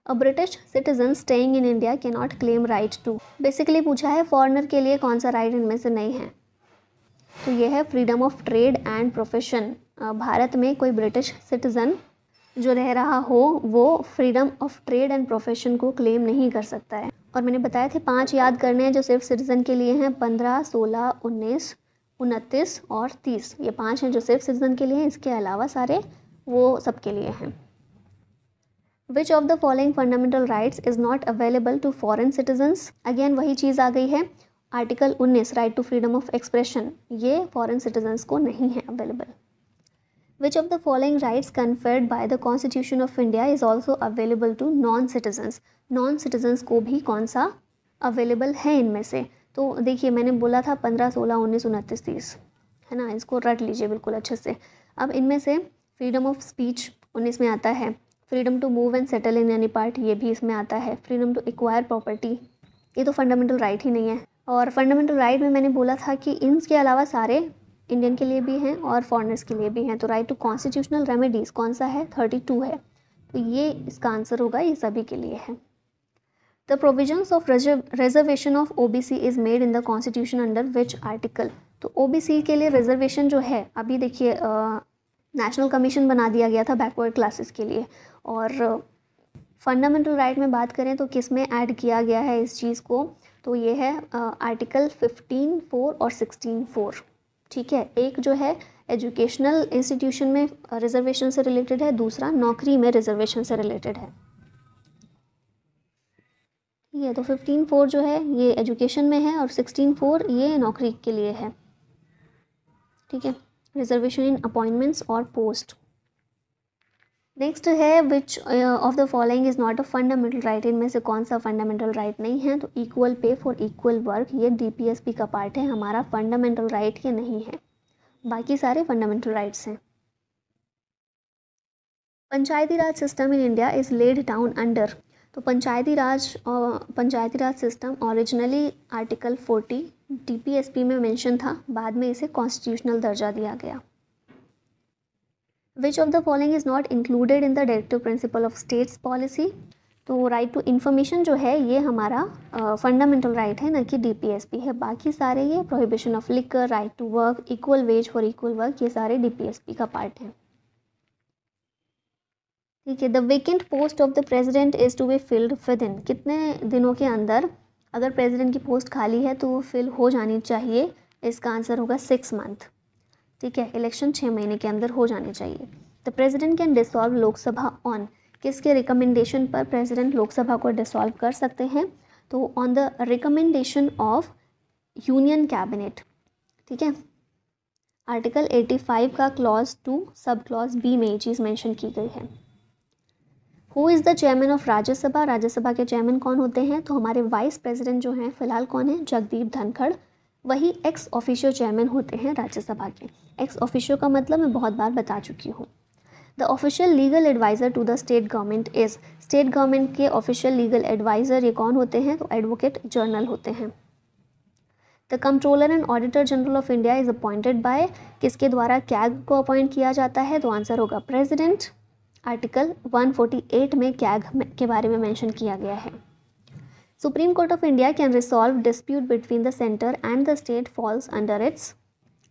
A British citizen staying in India can not claim right to. Basically पूछा है फॉरेनर के लिए कौन सा राइट इनमें से नहीं है, तो ये है freedom of trade and profession. Bharat में कोई ब्रिटिश सिटीज़न जो रह रहा हो वो freedom of trade and profession को क्लेम नहीं कर सकता है। और मैंने बताया थे 5 याद करने हैं जो सिर्फ सिटीज़न के लिए हैं, 15, 16, 19, 29 और 30। ये 5 हैं जो सिर्फ सिटीज़न के लिए हैं, इसके अलावा सारे वो सबके लिए हैं। Which of the following fundamental rights is not available to foreign citizens. Again वही चीज़ आ गई है, article 19 right to freedom of expression, ये फॉरेन सिटीजन्स को नहीं है available. Which of the following rights conferred by the constitution of India is also available to non citizens. Non citizens को भी कौन सा अवेलेबल है इनमें से? तो देखिए मैंने बोला था 15, 16, 19, 29, 30 है ना, इसको रट लीजिए बिल्कुल अच्छे से। अब इनमें से फ्रीडम ऑफ स्पीच 19 में आता है, freedom to move and settle in any part ये भी इसमें आता है, फ्रीडम टू एक्वायर प्रॉपर्टी ये तो फंडामेंटल राइट ही नहीं है। और फंडामेंटल राइट में मैंने बोला था कि इनके अलावा सारे इंडियन के लिए भी हैं और फॉरेनर्स के लिए भी हैं। तो राइट टू कॉन्स्टिट्यूशनल रेमेडीज़ कौन सा है? 32 है, तो ये इसका आंसर होगा, ये सभी के लिए है। The provisions of reservation of OBC is made in the constitution under which article. तो ओबीसी के लिए रिजर्वेशन जो है, अभी देखिए नेशनल कमीशन बना दिया गया था बैकवर्ड क्लासेस के लिए, और फंडामेंटल राइट में बात करें तो किस में ऐड किया गया है इस चीज़ को? तो ये है आर्टिकल 15(4) और 16(4). ठीक है, एक जो है एजुकेशनल इंस्टीट्यूशन में रिजर्वेशन से रिलेटेड है, दूसरा नौकरी में रिजर्वेशन से रिलेटेड है। ठीक है, तो 15(4) जो है ये एजुकेशन में है और 16(4) ये नौकरी के लिए है। ठीक है, रिजर्वेशन इन अपॉइंटमेंट्स और पोस्ट। नेक्स्ट है विच of the following is not a fundamental right. इनमें से कौन सा फंडामेंटल राइट नहीं है? तो equal pay for equal work, ये डीपीएसपी का पार्ट है, हमारा फंडामेंटल राइट ये नहीं है, बाकी सारे फंडामेंटल राइट्स हैं। Panchayati Raj system in India is laid down under. तो Panchayati Raj system originally article 40 DPSP में मेंशन था, बाद में इसे कॉन्स्टिट्यूशनल दर्जा दिया गया। Which of the following is not included in the directive principle of states policy. तो राइट टू इन्फॉर्मेशन जो है ये हमारा फंडामेंटल राइट है, न कि डीपीएसपी है। बाकी सारे ये prohibition of liquor, right to work, equal wage for equal work, ये सारे डीपीएसपी का पार्ट हैं। ठीक है, the vacant post of the president is to be filled within. कितने दिनों के अंदर अगर प्रेसिडेंट की पोस्ट खाली है तो वो फिल हो जानी चाहिए? इसका आंसर होगा 6 मंथ। ठीक है, इलेक्शन 6 महीने के अंदर हो जाने चाहिए। The president can dissolve Lok Sabha on. किसके रिकमेंडेशन पर प्रेसिडेंट लोकसभा को डिसॉल्व कर सकते हैं? तो on the recommendation of union cabinet. ठीक है, आर्टिकल 85 का क्लॉज 2 सब क्लॉज बी में ये चीज़ मेंशन की गई है। Who is the chairman of Rajya Sabha. Rajya Sabha के चेयरमैन कौन होते हैं? तो हमारे वाइस प्रेसिडेंट जो हैं फिलहाल कौन है? जगदीप धनखड़, वही एक्स ऑफिशियो चेयरमैन होते हैं राज्यसभा के। एक्स ऑफिशियो का मतलब मैं बहुत बार बता चुकी हूँ। The official legal adviser to the state government is. State government के ऑफिशियल लीगल एडवाइज़र ये कौन होते हैं? तो एडवोकेट जनरल होते हैं। The controller and auditor general of India is appointed by. किसके द्वारा कैग को अपॉइंट किया जाता है? तो आंसर होगा प्रेसिडेंट। आर्टिकल 148 में कैग के बारे में मेंशन किया गया है। Supreme court of India can resolve dispute between the centre and the state falls under its.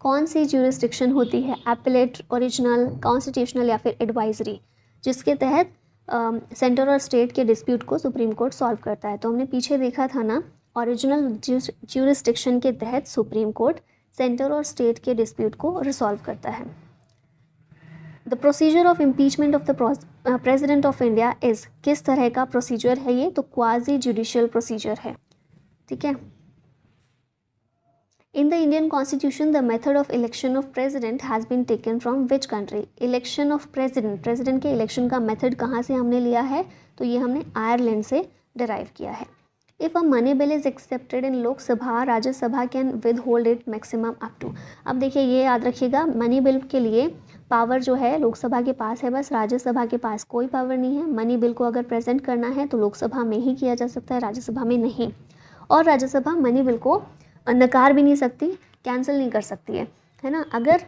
कौन सी ज्यूरिसडिक्शन होती है? एपेलेट, ओरिजिनल, कॉन्स्टिट्यूशनल या फिर एडवाइजरी, जिसके तहत सेंटर और स्टेट के डिस्प्यूट को सुप्रीम कोर्ट सॉल्व करता है। तो हमने पीछे देखा था ना, ओरिजिनल ज्यूरिसडिक्शन के तहत सुप्रीम कोर्ट सेंटर और स्टेट के डिस्प्यूट को रिसॉल्व करता है। The procedure of impeachment of the president of India is. किस तरह का प्रोसीजर है ये? तो क्वाजी जुडिशियल प्रोसीजर है। ठीक है, in the Indian constitution the method of election of president has been taken from which country. Election of president के इलेक्शन का मेथड कहाँ से हमने लिया है? तो ये हमने आयरलैंड से डिराइव किया है। If a money bill is accepted in Lok Sabha, Rajya Sabha can withhold it maximum up to. अब देखिए ये याद रखिएगा, मनी बिल के लिए पावर जो है लोकसभा के पास है, बस राज्यसभा के पास कोई पावर नहीं है। मनी बिल को अगर प्रेजेंट करना है तो लोकसभा में ही किया जा सकता है, राज्यसभा में नहीं। और राज्यसभा मनी बिल को नकार भी नहीं सकती, कैंसिल नहीं कर सकती है ना। अगर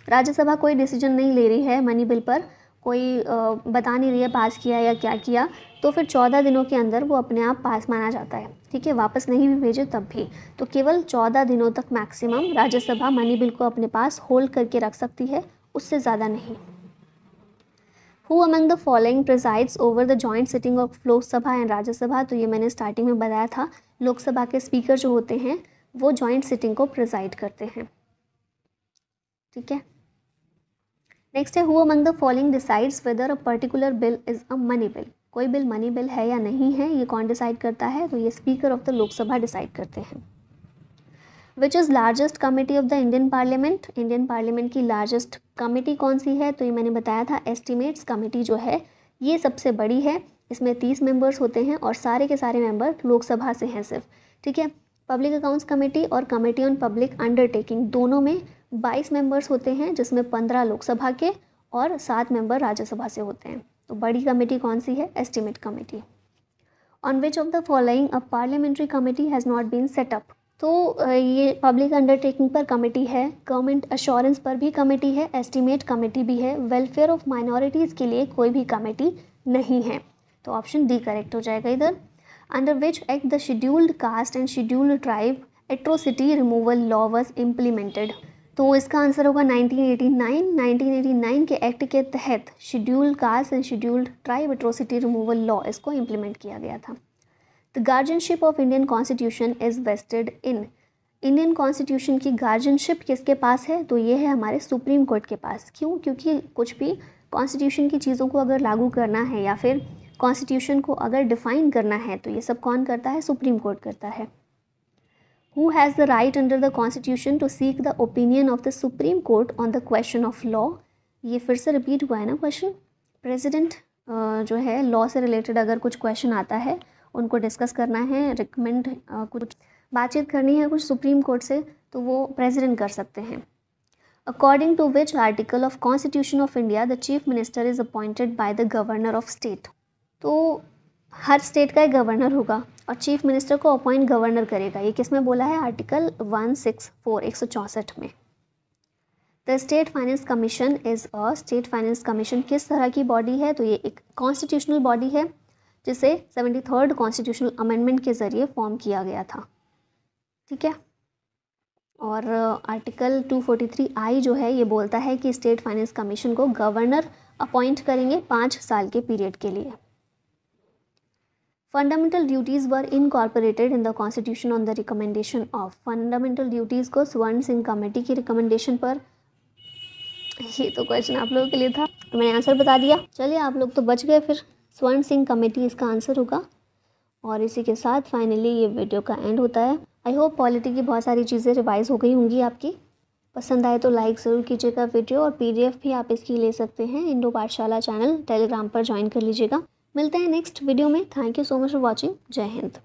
राज्यसभा कोई डिसीजन नहीं ले रही है मनी बिल पर, कोई बता नहीं रही है पास किया या क्या किया, तो फिर 14 दिनों के अंदर वो अपने आप पास माना जाता है, ठीक है। वापस नहीं भी भेजे तब भी, तो केवल 14 दिनों तक मैक्सिमम राज्यसभा मनी बिल को अपने पास होल्ड करके रख सकती है, उससे ज़्यादा नहीं। Who among the following presides over the joint sitting of Lok Sabha and Rajya Sabha. तो ये मैंने स्टार्टिंग में बताया था, लोकसभा के स्पीकर जो होते हैं वो जॉइंट सिटिंग को प्रिसाइड करते हैं, ठीक है। नेक्स्ट है who among the following decides whether a particular bill is a money bill. कोई बिल मनी बिल है या नहीं है, ये कौन डिसाइड करता है, तो ये speaker of the Lok Sabha decide करते हैं। Which is largest committee of the Indian parliament. Indian parliament की लार्जेस्ट कमेटी कौन सी है, तो ये मैंने बताया था, एस्टिमेट्स कमेटी जो है ये सबसे बड़ी है। इसमें 30 मेंबर्स होते हैं और सारे के सारे मेंबर लोकसभा से हैं सिर्फ, ठीक है। पब्लिक अकाउंट्स कमेटी और कमेटी ऑन पब्लिक अंडरटेकिंग दोनों में 22 मेंबर्स होते हैं, जिसमें 15 लोकसभा के और 7 मेंबर राज्यसभा से होते हैं। तो बड़ी कमेटी कौन सी है, estimate committee. On which of the following a parliamentary committee has not been set up. तो ये पब्लिक अंडरटेकिंग पर कमेटी है, गवर्नमेंट अश्योरेंस पर भी कमेटी है, एस्टिमेट कमेटी भी है, वेलफेयर ऑफ माइनॉरिटीज़ के लिए कोई भी कमेटी नहीं है। तो ऑप्शन डी करेक्ट हो जाएगा इधर। Under which act the scheduled caste and scheduled tribe atrocity removal law was implemented. तो इसका आंसर होगा 1989। 1989 के एक्ट के तहत scheduled caste and scheduled tribe atrocity removal law इसको इम्प्लीमेंट किया गया था। The guardianship of Indian constitution is vested in. Indian constitution की गार्जियनशिप किसके पास है, तो ये है हमारे सुप्रीम कोर्ट के पास। क्यों, क्योंकि कुछ भी कॉन्स्टिट्यूशन की चीज़ों को अगर लागू करना है या फिर कॉन्स्टिट्यूशन को अगर डिफ़ाइन करना है तो ये सब कौन करता है, सुप्रीम कोर्ट करता है। Who has the right under the constitution to seek the opinion of the supreme court on the question of law. ये फिर से रिपीट हुआ है ना क्वेश्चन। प्रेसिडेंट जो है लॉ से रिलेटेड अगर कुछ क्वेश्चन आता है, उनको डिस्कस करना है, रिकमेंड कुछ बातचीत करनी है कुछ सुप्रीम कोर्ट से, तो वो प्रेसिडेंट कर सकते हैं। According to which article of constitution of India the chief minister is appointed by the governor of state. तो हर स्टेट का एक गवर्नर होगा और चीफ मिनिस्टर को अपॉइंट गवर्नर करेगा। ये किस में बोला है, आर्टिकल 164 164 में। The state finance commission is a. State finance commission किस तरह की बॉडी है, तो ये एक कॉन्स्टिट्यूशनल बॉडी है जिसे 73rd कॉन्स्टिट्यूशनल अमेंडमेंट के ज़रिए फॉर्म किया गया था, ठीक है। और आर्टिकल 243I जो है ये बोलता है कि स्टेट फाइनेंस कमीशन को गवर्नर अपॉइंट करेंगे 5 साल के पीरियड के लिए। Fundamental duties were incorporated in the constitution on the recommendation of. Fundamental duties को स्वर्ण सिंह कमेटी की रिकमेंडेशन पर, ये तो क्वेश्चन आप लोगों के लिए था, तो मैंने आंसर बता दिया। चलिए आप लोग तो बच गए फिर, स्वर्ण सिंह कमेटी इसका आंसर होगा। और इसी के साथ फाइनली ये वीडियो का एंड होता है। आई होप पॉलिटी की बहुत सारी चीज़ें रिवाइज़ हो गई होंगी आपकी। पसंद आए तो लाइक ज़रूर कीजिएगा वीडियो, और PDF भी आप इसकी ले सकते हैं। इंडो पाठशाला चैनल टेलीग्राम पर ज्वाइन कर लीजिएगा। मिलते हैं नेक्स्ट वीडियो में। Thank you so much for watching. जय हिंद।